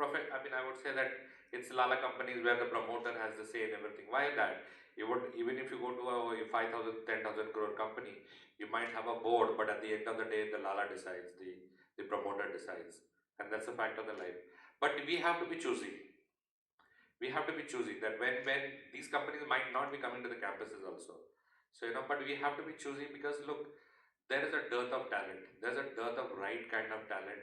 I would say that it's Lala companies where the promoter has the say in everything. Why that? Even if you go to a 5,000, 10,000 crore company, you might have a board, but at the end of the day, the Lala decides, the promoter decides. And that's a fact of the life. But we have to be choosy. We have to be choosy that when these companies might not be coming to the campuses also. So, but we have to be choosy, because look, there is a dearth of talent. There's a dearth of right kind of talent,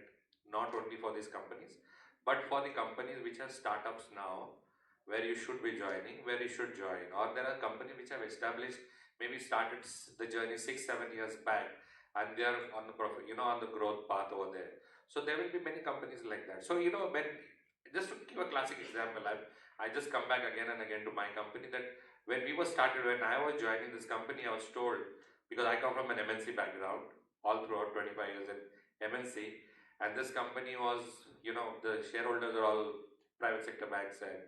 not only for these companies, but for the companies which are startups now, where you should be joining, where you should join. Or there are companies which have established, maybe started the journey 6-7 years back, and they are on the growth path over there. So there will be many companies like that. So when, just to give a classic example, I just come back again and again to my company, that when I was joining this company, I was told, because I come from an MNC background, all throughout 25 years in MNC, and this company was, the shareholders are all private sector banks and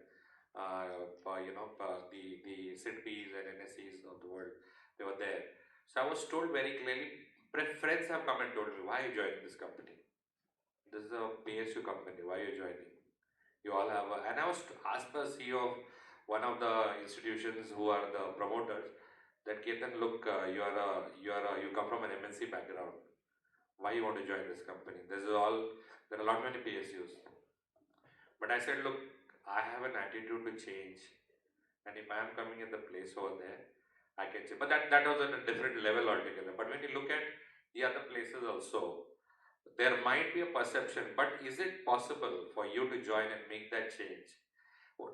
the SIDBs and NSEs of the world, they were there. So I was told very clearly, friends have come and told me, why are you joining this company? This is a PSU company, why are you joining? You all have and I was asked by CEO of one of the institutions who are the promoters, that Ketan, look, you come from an MNC background. Why you want to join this company? There are a lot many PSUs. But I said, look, I have an attitude to change, and if I am coming in the place over there, I can change. But that was at a different level altogether. But when you look at the other places also, there might be a perception, but is it possible for you to join and make that change?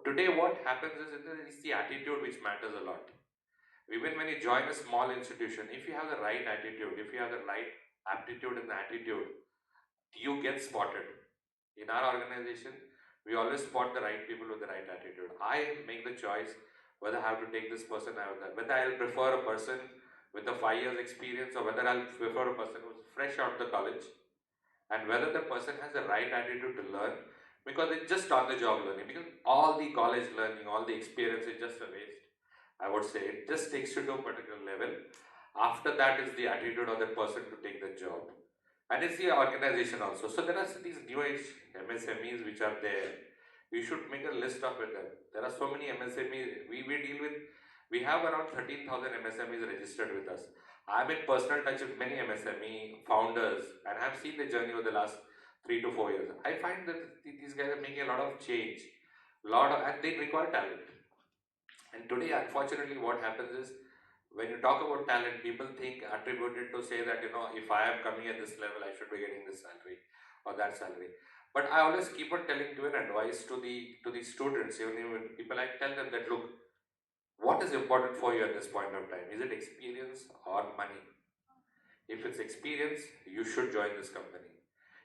Today, what happens is it's the attitude which matters a lot. Even when you join a small institution, if you have the right attitude, if you have the right aptitude and the attitude, you get spotted. In our organization, we always spot the right people with the right attitude. I make the choice whether I have to take this person or whether I'll prefer a person with a 5 years experience, or whether I'll prefer a person who's fresh out of the college, and whether the person has the right attitude to learn, because it's just on the job learning, because all the college learning, all the experience is just a waste. I would say it just takes you to a particular level. After that is the attitude of the person to take the job, and it's the organization also. So there are these new age MSMEs which are there. You should make a list of them. There are so many MSMEs we deal with. We have around 13,000 MSMEs registered with us. I'm in personal touch with many MSME founders, and I've seen the journey over the last 3 to 4 years. I find that these guys are making a lot of change, and they require talent. And today, unfortunately, what happens is, when you talk about talent, people think attributed to say that, if I am coming at this level, I should be getting this salary or that salary. But I always keep on telling to an advice to the students, even when people, I tell them that, look, what is important for you at this point of time? Is it experience or money? If it's experience, you should join this company.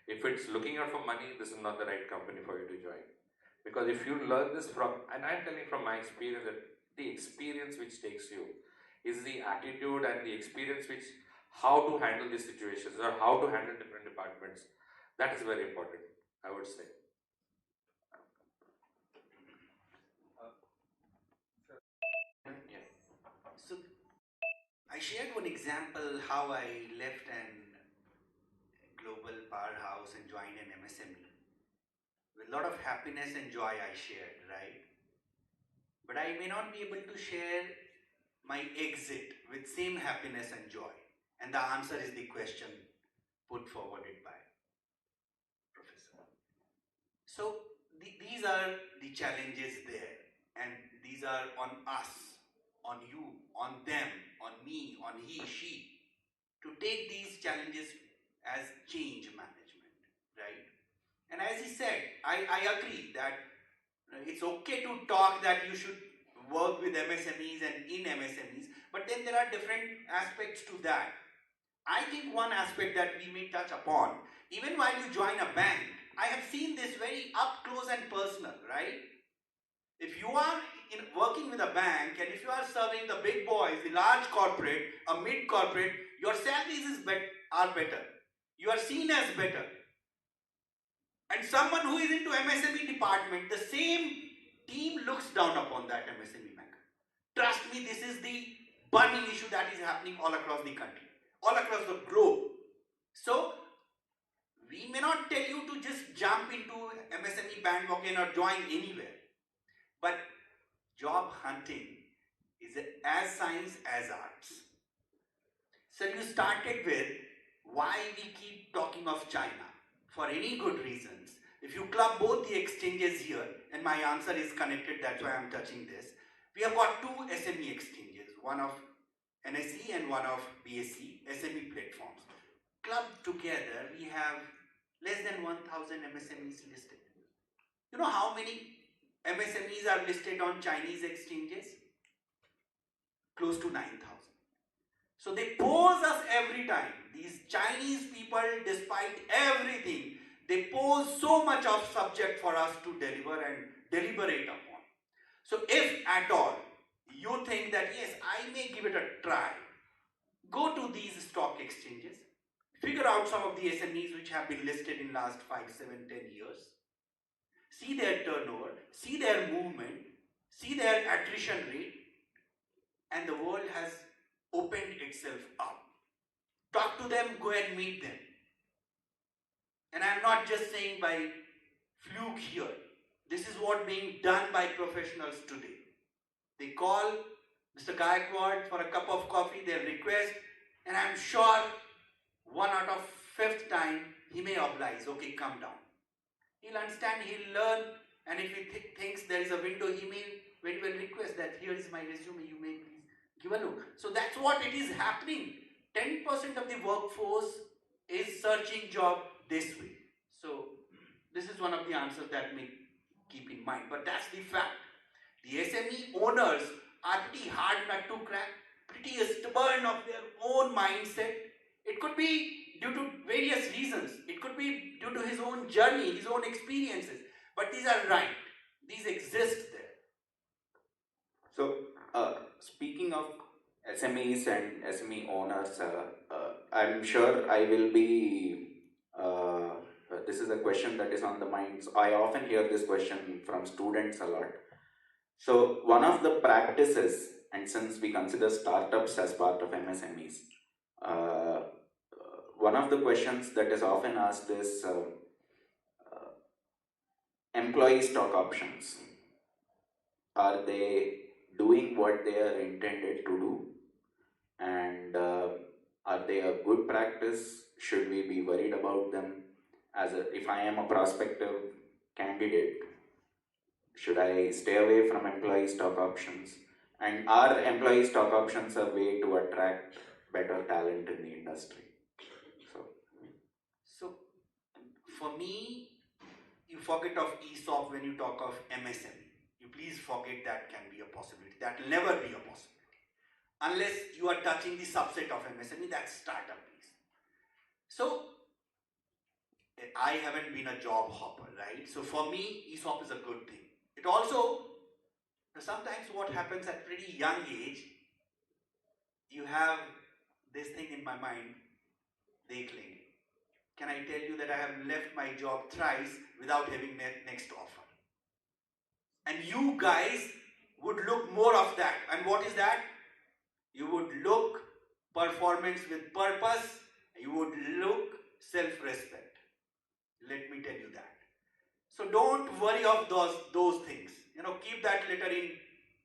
If it's looking out for money, this is not the right company for you to join. Because if you learn this from, and I'm telling from my experience, that the experience which takes you is the attitude and the experience which, how to handle these situations or how to handle different departments. That is very important, I would say. shared one example how I left an global powerhouse and joined an MSME. With a lot of happiness and joy I shared, right? But I may not be able to share my exit with same happiness and joy. And the answer is the question put forwarded by Professor. So these are the challenges there, and these are on us, on you, on them, on me, on he, she, to take these challenges as change management, right? And as he said, I agree that it's okay to talk that you should work with MSMEs and in MSMEs, but then there are different aspects to that. I think one aspect that we may touch upon, even while you join a bank, I have seen this very up close and personal, right? If you are working with a bank and if you are serving the big boys, the large corporate, a mid corporate, your salaries are better. You are seen as better. And someone who is into MSME department, the same team looks down upon that MSME banker. Trust me, this is the burning issue that is happening all across the country, all across the globe. So, we may not tell you to just jump into MSME bandwagon or join anywhere. But job hunting is as science as arts. So you started with why we keep talking of China. For any good reasons. If you club both the exchanges here, and my answer is connected, that's why I'm touching this. We have got two SME exchanges, one of NSE and one of BSE, SME platforms. Clubbed together, we have less than 1,000 MSMEs listed. You know how many MSMEs are listed on Chinese exchanges? Close to 9,000. So they pose us every time. These Chinese people, despite everything, they pose so much of subject for us to deliver and deliberate upon. So if at all you think that yes, I may give it a try, go to these stock exchanges, figure out some of the SMEs which have been listed in last 5, 7, 10 years, see their turnover, see their movement, see their attrition rate, and the world has opened itself up. Talk to them, go and meet them. And I am not just saying by fluke here. This is what being done by professionals today. They call Mr. Gaikwad for a cup of coffee, their request, and I am sure 1 out of 5th time he may oblige, okay, come down. He'll understand, he'll learn, and if he thinks there is a window, he may very well request that here is my resume, you may please give a look. So that's what it is happening. 10% of the workforce is searching job this way. So this is one of the answers that may keep in mind. But that's the fact. The SME owners are pretty hard nut to crack, pretty stubborn of their own mindset. It could be due to various reasons. It could be due to his own journey, his own experiences. But these are right. These exist there. So, speaking of SMEs and SME owners, I'm sure I will be, this is a question that is on the minds. I often hear this question from students a lot. So, one of the practices, and since we consider startups as part of MSMEs, one of the questions that is often asked is employee stock options. Are they doing what they are intended to do? And are they a good practice? Should we be worried about them? If I am a prospective candidate, should I stay away from employee stock options? And are employee stock options a way to attract better talent in the industry? So for me, you forget of ESOP when you talk of MSME. You please forget that can be a possibility. That will never be a possibility. Unless you are touching the subset of MSME, that's startup based. So I haven't been a job hopper, right? So for me, ESOP is a good thing. It also, sometimes what happens at pretty young age, you have this thing in my mind, dekh lenge. Can I tell you that I have left my job thrice without having next offer? And you guys would look more of that. And what is that? You would look performance with purpose, you would look self-respect. Let me tell you that. So don't worry of those things. Keep that letter in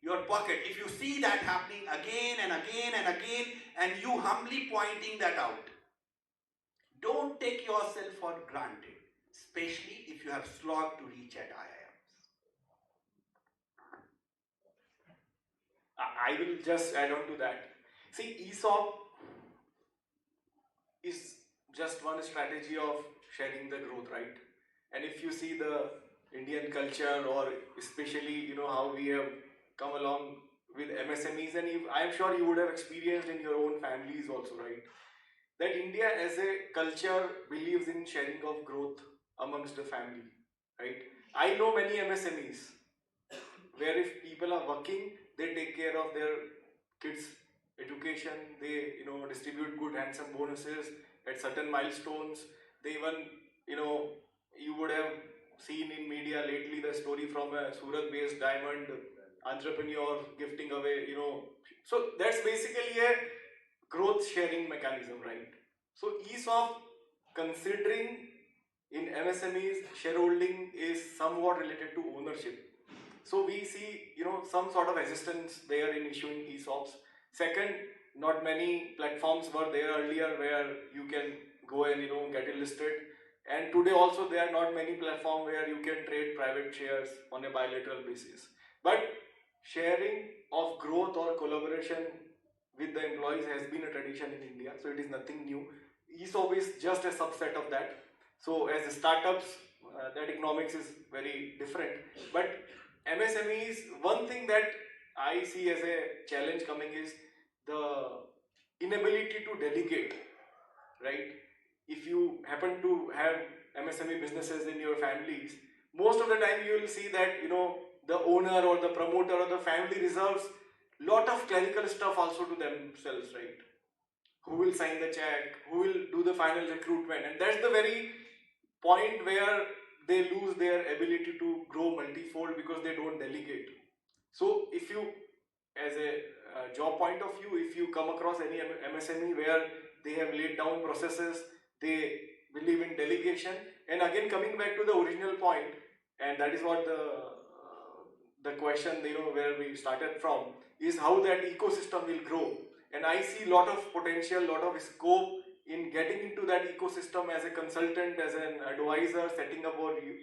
your pocket. If you see that happening again and again and again, and you humbly pointing that out, don't take yourself for granted, especially if you have slogged to reach at IIMs. I will just add on to that. See, ESOP is just one strategy of sharing the growth, right? And if you see the Indian culture, or especially how we have come along with MSMEs, and I am sure you would have experienced in your own families also, right? That India as a culture believes in sharing of growth amongst the family, right? I know many MSMEs where if people are working, they take care of their kids' education, they distribute good handsome bonuses at certain milestones. They even you would have seen in media lately the story from a Surat-based diamond entrepreneur gifting away, so that's basically a growth sharing mechanism, right? So ESOP, considering in MSMEs, shareholding is somewhat related to ownership. So we see, some sort of resistance there in issuing ESOPs. Second, not many platforms were there earlier where you can go and get it listed. And today also there are not many platforms where you can trade private shares on a bilateral basis. But sharing of growth or collaboration with the employees has been a tradition in India, so it is nothing new. ESOP is just a subset of that. So as startups, that economics is very different. But MSMEs, one thing that I see as a challenge coming is the inability to delegate, right? If you happen to have MSME businesses in your families, most of the time you will see that the owner or the promoter or the family reserves lot of clerical stuff also to themselves, right? Who will sign the check, who will do the final recruitment, and that's the very point where they lose their ability to grow multifold because they don't delegate. So if you, as a job point of view, if you come across any MSME where they have laid down processes, they believe in delegation, and again coming back to the original point, and that is what the question where we started from, is how that ecosystem will grow. And I see lot of potential, lot of scope in getting into that ecosystem as a consultant, as an advisor, setting up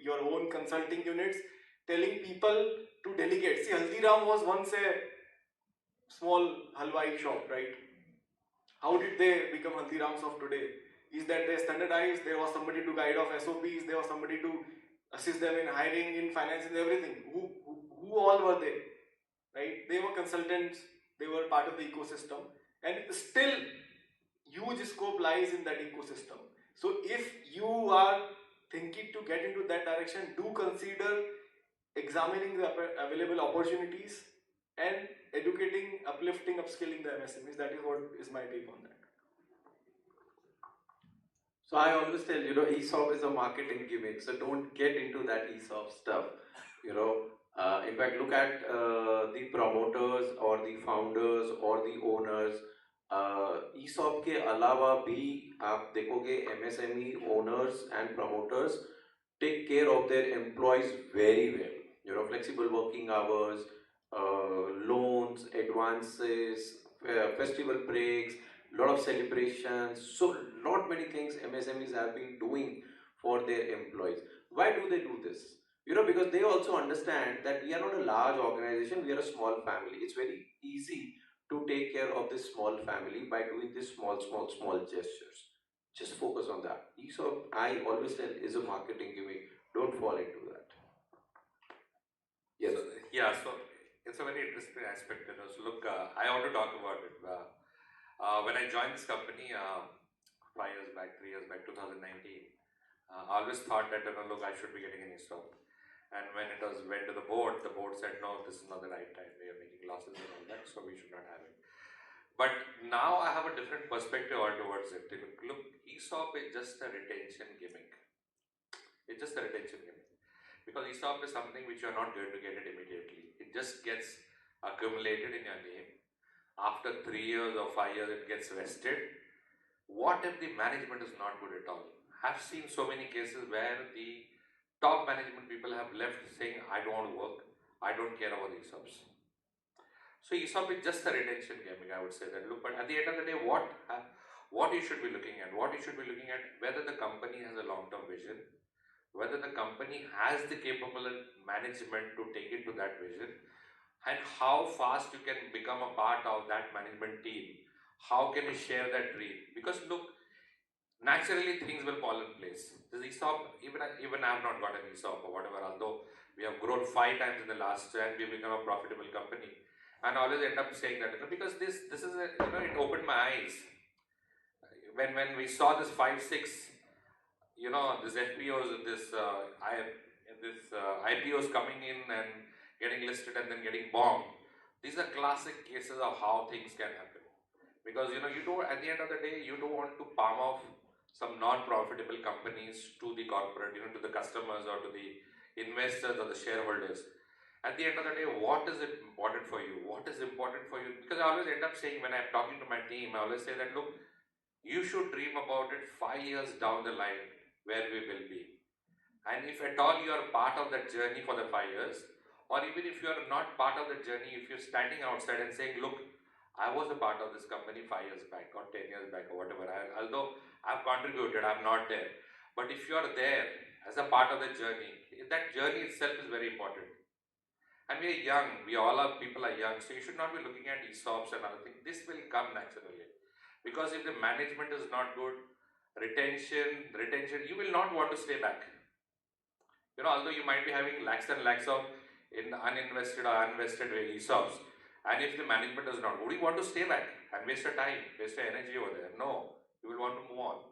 your own consulting units, telling people to delegate. See, Haldiram was once a small halwai shop, right? How did they become Haldirams of today? Is that they standardized, there was somebody to guide off SOPs, there was somebody to assist them in hiring, in financing, everything. Who all were they? Right? They were consultants, they were part of the ecosystem, and still huge scope lies in that ecosystem. So if you are thinking to get into that direction, do consider examining the available opportunities and educating, uplifting, upskilling the MSMEs. That is what is my take on that. So I always tell, ESOP is a marketing gimmick, so don't get into that ESOP stuff. In fact, look at the promoters or the founders or the owners. ESOP के अलावा भी आप देखोगे MSME owners and promoters take care of their employees very well. Flexible working hours, loans, advances, festival breaks, lot of celebrations. So not many things MSMEs have been doing for their employees. Why do they do this? Because they also understand that we are not a large organization, we are a small family. It's very easy to take care of this small family by doing this small gestures. Just focus on that. So I always tell is a marketing gimmick. Don't fall into that. Yes. So it's a very interesting aspect. So look, I want to talk about it. When I joined this company 3 years back, 2019, I always thought that look, I should be getting an ESOP. And when it went to the board said no, this is not the right time. We are making losses and all that, so we should not have it. But now I have a different perspective all towards it. Look, ESOP is just a retention gimmick. It's just a retention gimmick. Because ESOP is something which you are not going to get it immediately. It just gets accumulated in your name. after 3 years or 5 years it gets vested. What if the management is not good at all? I've seen so many cases where the top management people have left saying, I don't want to work, I don't care about the ESOPs. So ESOP is just a retention gaming, I would say that. Look, but at the end of the day, what you should be looking at, whether the company has a long-term vision, whether the company has the capable management to take it to that vision, and how fast you can become a part of that management team. How can you share that dream? Because look, naturally things will fall in place. This ESOP, even I have not got an ESOP or whatever, although we have grown 5 times in the last year and we become a profitable company. And I always end up saying that, because this is a, it opened my eyes. When we saw this 5-6, this FPOs, this IPOs coming in and getting listed and then getting bombed. These are classic cases of how things can happen. Because you don't, at the end of the day, you don't want to palm off some non-profitable companies to the corporate, to the customers or to the investors or the shareholders. At the end of the day, what is important for you? What is important for you? Because I always end up saying, when I'm talking to my team, I always say that, look, you should dream about it 5 years down the line where we will be. And if at all you are part of that journey for the 5 years, or even if you are not part of the journey, if you're standing outside and saying, look, I was a part of this company 5 years back or 10 years back or whatever, although I've contributed, I'm not there. But if you are there as a part of the journey, that journey itself is very important. And we are young, people are young, so you should not be looking at ESOPs and other things. This will come naturally. Because if the management is not good, retention, you will not want to stay back. Although you might be having lakhs and lakhs of uninvested or unvested ESOPs, and if the management is not, would you want to stay back and waste your time, waste your energy over there? No, you will want to move on.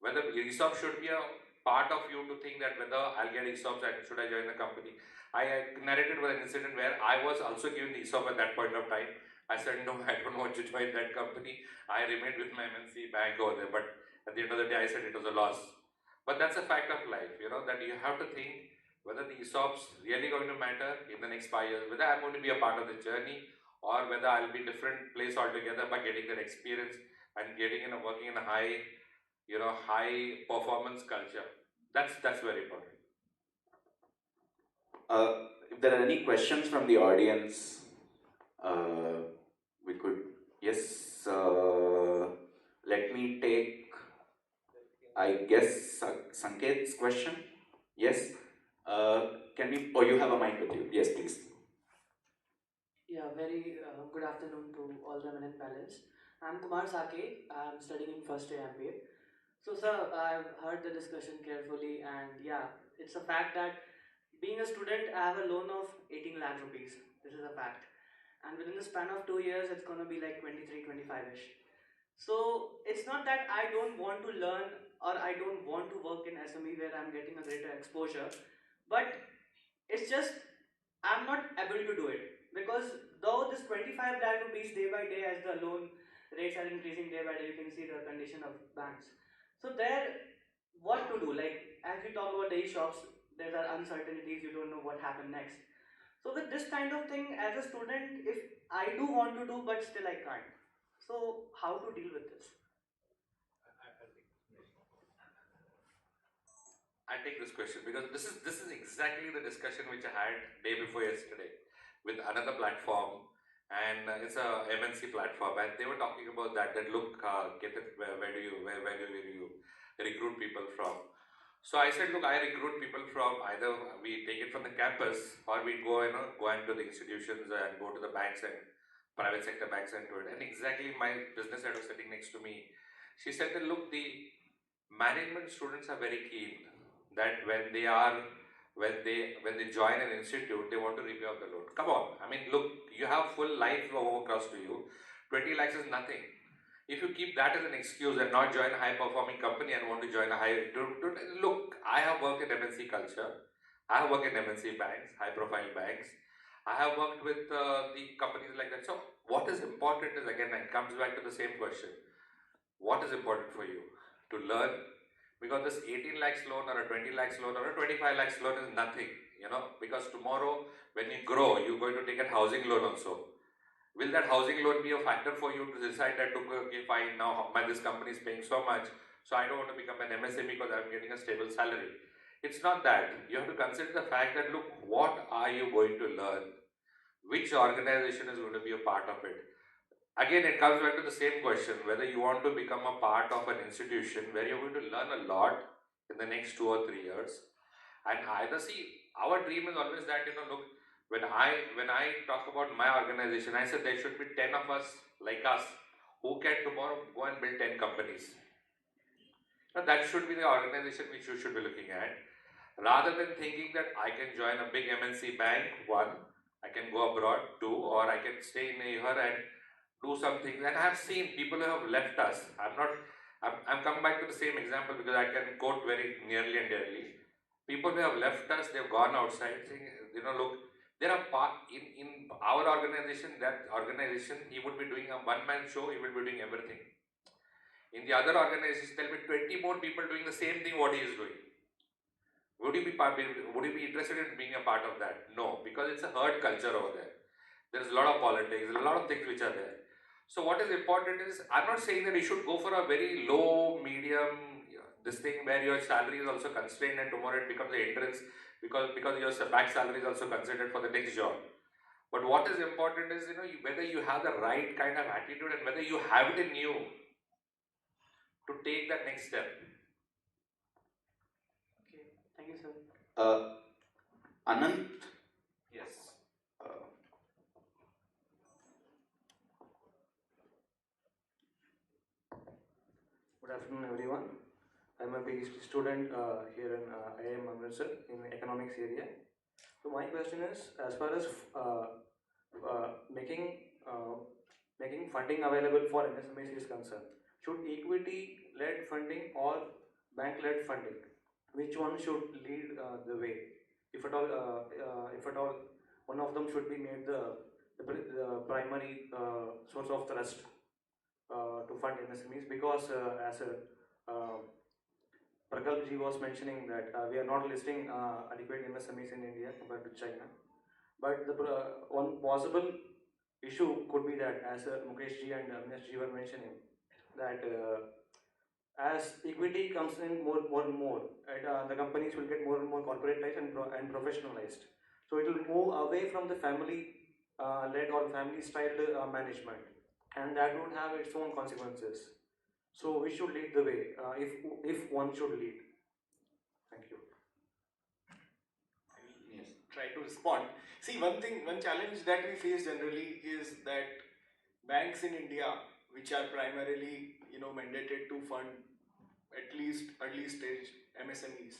Whether ESOP should be a part of you to think that whether I'll get ESOPs and should I join the company. I narrated with an incident where I was also given the ESOP at that point of time. I said, no, I don't want to join that company. I remained with my MNC bank over there, but at the end of the day, I said it was a loss. But that's a fact of life, that you have to think whether the ESOPs really going to matter in the next 5 years, whether I'm going to be a part of the journey or whether I'll be different place altogether by getting that experience and working in a high performance culture. That's very important. If there are any questions from the audience, we could, yes, let me take, I guess, Sanket's question. Yes. You have a mic with you. Yes, please. Yeah, very good afternoon to all the eminent panelists. I'm Kumar Sake. I'm studying in first year MBA. So, sir, I've heard the discussion carefully, and yeah, it's a fact that being a student, I have a loan of 18 lakh rupees. This is a fact. And within the span of 2 years, it's going to be like 23, 25-ish. So, it's not that I don't want to learn or I don't want to work in SME where I'm getting a greater exposure, but it's just I'm not able to do it. Because though this 25 lakh rupees day by day as the loan rates are increasing day by day, you can see the condition of banks. So there, what to do? Like as we talk about the e-shops, there are uncertainties, you don't know what happened next. So with this kind of thing, as a student, if I do want to do, but still I can't. So how to deal with this? I take this question because this is exactly the discussion which I had day before yesterday with another platform, and it's a MNC platform, and they were talking about that look, Ketan, where do you recruit people from? So I said, look, I recruit people from either we take it from the campus or we go into the institutions and go to the banks and private sector banks and do it. And exactly my business head was sitting next to me. She said that look, the management students are very keen that when they join an institute, they want to repay off the loan. Come on, I mean, look, you have full life across to you. 20 lakhs is nothing. If you keep that as an excuse and not join a high performing company and want to join look, I have worked in MNC culture. I have worked in MNC banks, high profile banks. I have worked with the companies like that. So what is important is, again, it comes back to the same question. What is important for you? To learn. Because this 18 lakhs loan or a 20 lakhs loan or a 25 lakhs loan is nothing, because tomorrow when you grow, you're going to take a housing loan also. Will that housing loan be a factor for you to decide that, okay, fine, now this company is paying so much, so I don't want to become an MSME because I'm getting a stable salary? It's not that. You have to consider the fact that, look, what are you going to learn? Which organization is going to be a part of it? Again, it comes back to the same question, whether you want to become a part of an institution where you're going to learn a lot in the next 2 or 3 years. And either see, our dream is always that, look, when I talk about my organization, I said there should be 10 of us like us who can tomorrow go and build 10 companies. Now that should be the organization which you should be looking at, rather than thinking that I can join a big MNC bank, one, I can go abroad, two, or I can stay in here and do something. And I have seen people who have left us. I'm coming back to the same example because I can quote very nearly and dearly. People who have left us, they've gone outside saying, look, there are in our organization, that organization, he would be doing a one-man show, he will be doing everything. In the other organizations, there will be 20 more people doing the same thing what he is doing. Would you be interested in being a part of that? No, because it's a herd culture over there. There's a lot of politics, a lot of things which are there. So what is important is, I'm not saying that you should go for a very low, medium, this thing where your salary is also constrained and tomorrow it becomes the entrance because your back salary is also considered for the next job. But what is important is, whether you have the right kind of attitude and whether you have it in you to take that next step. Okay, thank you, sir. Anand? Yes. Good afternoon, everyone. I'm a PhD student here in IIM Amritsar in economics area. So my question is, as far as making funding available for MSMEs is concerned, should equity-led funding or bank-led funding, which one should lead the way? If at all, one of them should be made the primary source of thrust to fund MSMEs, because as Prakalp ji was mentioning that we are not listing adequate MSMEs in India compared to China. But the one possible issue could be that, as Mukesh ji and Avinash ji were mentioning, that as equity comes in more and more, the companies will get more and more corporatized and professionalized. So it will move away from the family led or family styled management, and that would have its own consequences. So we should lead the way, if one should lead. Thank you. Yes, try to respond. See, one challenge that we face generally is that banks in India, which are primarily mandated to fund at least early stage MSMEs,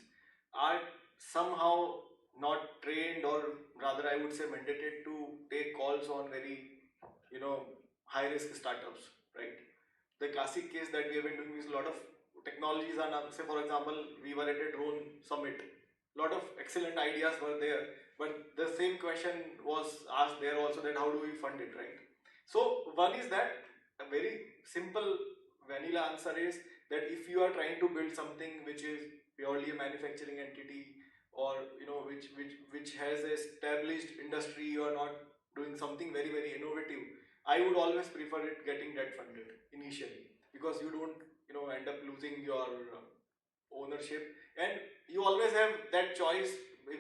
are somehow not trained, or rather I would say mandated to take calls on very high risk startups, right? The classic case that we have been doing is a lot of technologies are now, say for example, we were at a drone summit. A lot of excellent ideas were there, but the same question was asked there also, that how do we fund it, right? So one is that a very simple vanilla answer is that if you are trying to build something which is purely a manufacturing entity, or which has a established industry, you are not doing something very very innovative, I would always prefer it getting debt funded initially, because you don't end up losing your ownership, and you always have that choice.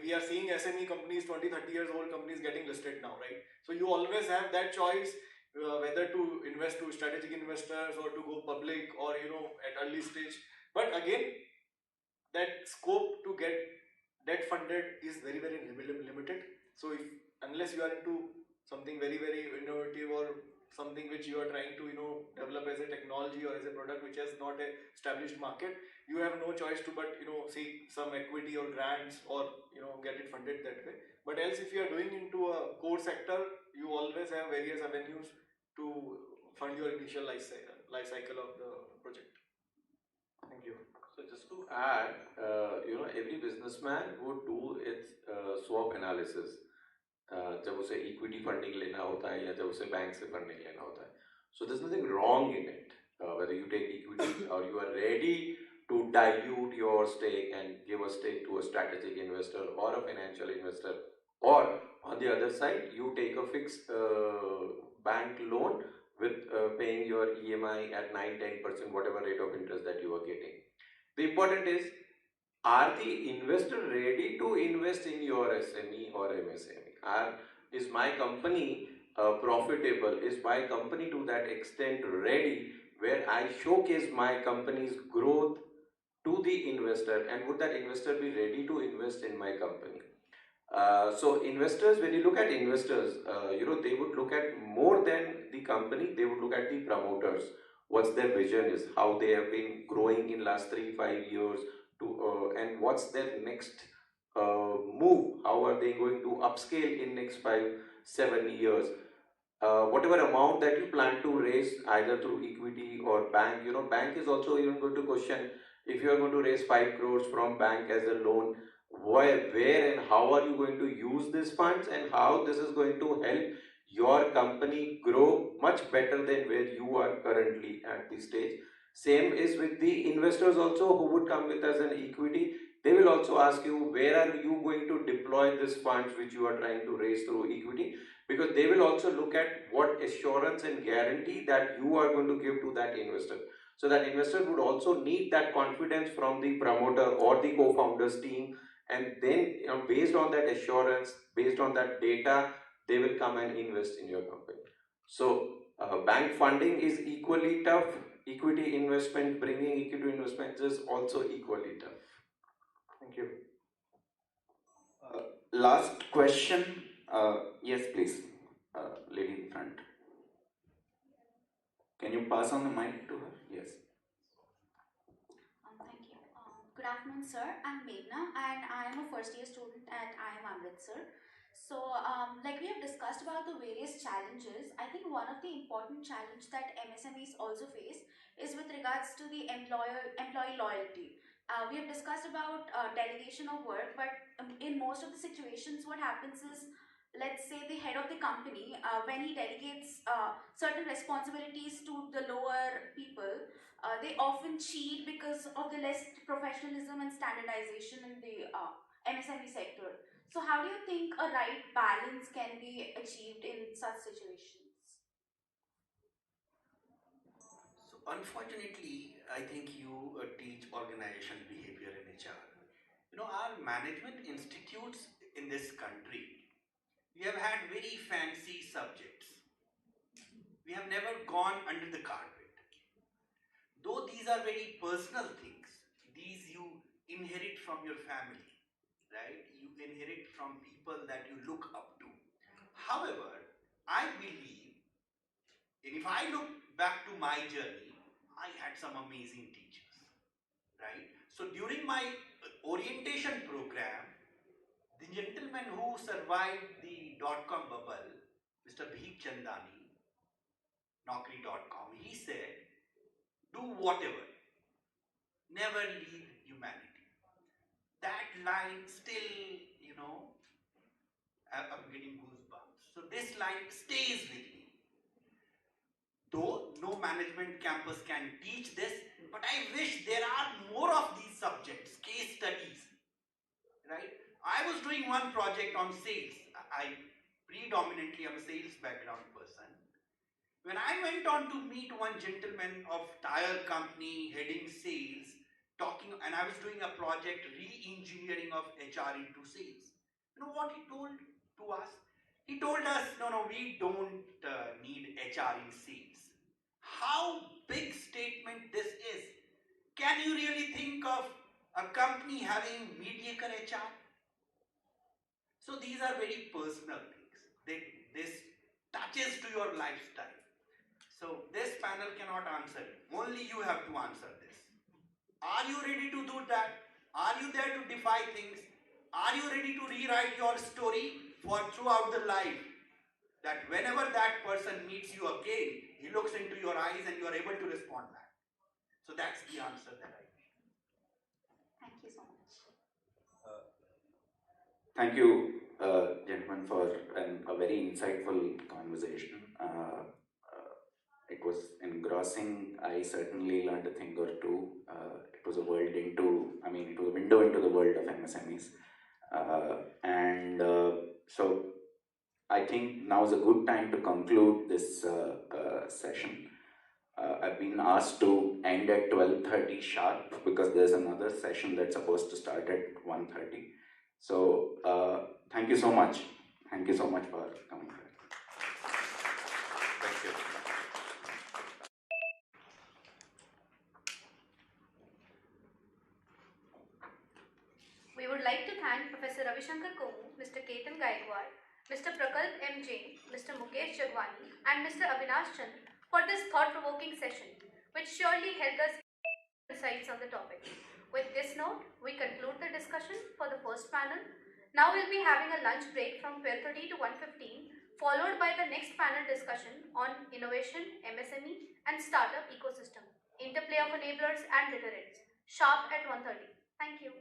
We are seeing SME companies, 20-30 years old companies getting listed now, right? So you always have that choice, whether to invest to strategic investors or to go public, or at early stage. But again, that scope to get debt funded is very very limited. So unless you are into something very very innovative, or something which you are trying to develop as a technology or as a product which has not a established market, you have no choice to but seek some equity or grants, or get it funded that way. But else, if you are doing into a core sector, you always have various avenues to fund your initial life cycle of the project. Thank you. So just to add, every businessman would do its swap analysis. जब उसे equity funding लेना होता है या जब उसे bank से funding लेना होता है. So there's nothing wrong in it. Whether you take equity or you are ready to dilute your stake and give a stake to a strategic investor or a financial investor, or on the other side you take a fixed bank loan with paying your EMI at 9-10%, whatever rate of interest that you are getting. The important is, are the investor ready to invest in your SME or MSME? Is my company profitable? Is my company to that extent ready where I showcase my company's growth to the investor, and would that investor be ready to invest in my company? So investors, when you look at investors, they would look at more than the company, they would look at the promoters. What's their vision is, how they have been growing in last 3-5 years, and what's their next move, how are they going to upscale in next 5-7 years. Whatever amount that you plan to raise either through equity or bank, bank is also even going to question, if you are going to raise 5 crores from bank as a loan, where and how are you going to use these funds, and how this is going to help your company grow much better than where you are currently at this stage. Same is with the investors also, who would come with us an equity. They will also ask you, where are you going to deploy this funds which you are trying to raise through equity, because they will also look at what assurance and guarantee that you are going to give to that investor. So that investor would also need that confidence from the promoter or the co-founders team, and then based on that assurance, based on that data, they will come and invest in your company. So bank funding is equally tough. Equity investment, bringing equity investments is also equally tough. Thank you. Last question. Yes, please. Lady in front. Can you pass on the mic to her? Yes. Thank you. Good afternoon, sir. I'm Meghna, and I am a first-year student at IIM Amritsar. So, like we have discussed about the various challenges, I think one of the important challenge that MSMEs also face is with regards to the employee loyalty. We have discussed about delegation of work, but in most of the situations, what happens is, let's say the head of the company, when he delegates certain responsibilities to the lower people, they often cheat because of the less professionalism and standardization in the MSME sector. So how do you think a right balance can be achieved in such situations? So unfortunately, I think you teach organization behavior in HR. Our management institutes in this country, we have had very fancy subjects. We have never gone under the carpet. Though these are very personal things, these you inherit from your family, right? You inherit from people that you look up to. However, I believe, and if I look back to my journey, I had some amazing teachers, right? So during my orientation program, the gentleman who survived the dot-com bubble, Mr. Bhik Chandani, Naukri.com, he said, do whatever, never leave humanity. That line still, I'm getting goosebumps. So this line stays with me. Though no management campus can teach this, but I wish there are more of these subjects, case studies, right? I was doing one project on sales. I predominantly am a sales background person. When I went on to meet one gentleman of tire company heading sales, and I was doing a project re-engineering of HR into sales. You know what he told to us? He told us, no, we don't need HR in sales. How big statement this is. Can you really think of a company having mediocre HR? So these are very personal things. This touches to your lifestyle. So this panel cannot answer it. Only you have to answer this. Are you ready to do that? Are you there to defy things? Are you ready to rewrite your story for throughout the life? That whenever that person meets you again, he looks into your eyes and you are able to respond back. So that's the answer that I give. Thank you so much. Thank you, gentlemen, for a very insightful conversation. It was engrossing. I certainly learned a thing or two. It was a window into the world of MSMEs. So I think now is a good time to conclude this session. I've been asked to end at 12:30 sharp because there's another session that's supposed to start at 1:30. So thank you so much. Thank you so much for coming here. Thank you. We would like to thank Professor Ravishankar Komu, Mr. Ketan Gaikwad, Mr. Prakalp M. Jain, Mr. Mukesh Jagwani, and Mr. Avinash Chand for this thought-provoking session, which surely helped us insights on the topic. With this note, we conclude the discussion for the first panel. Now we'll be having a lunch break from 12:30 to 1:15, followed by the next panel discussion on innovation, MSME, and startup ecosystem, interplay of enablers and deterrents, sharp at 1:30. Thank you.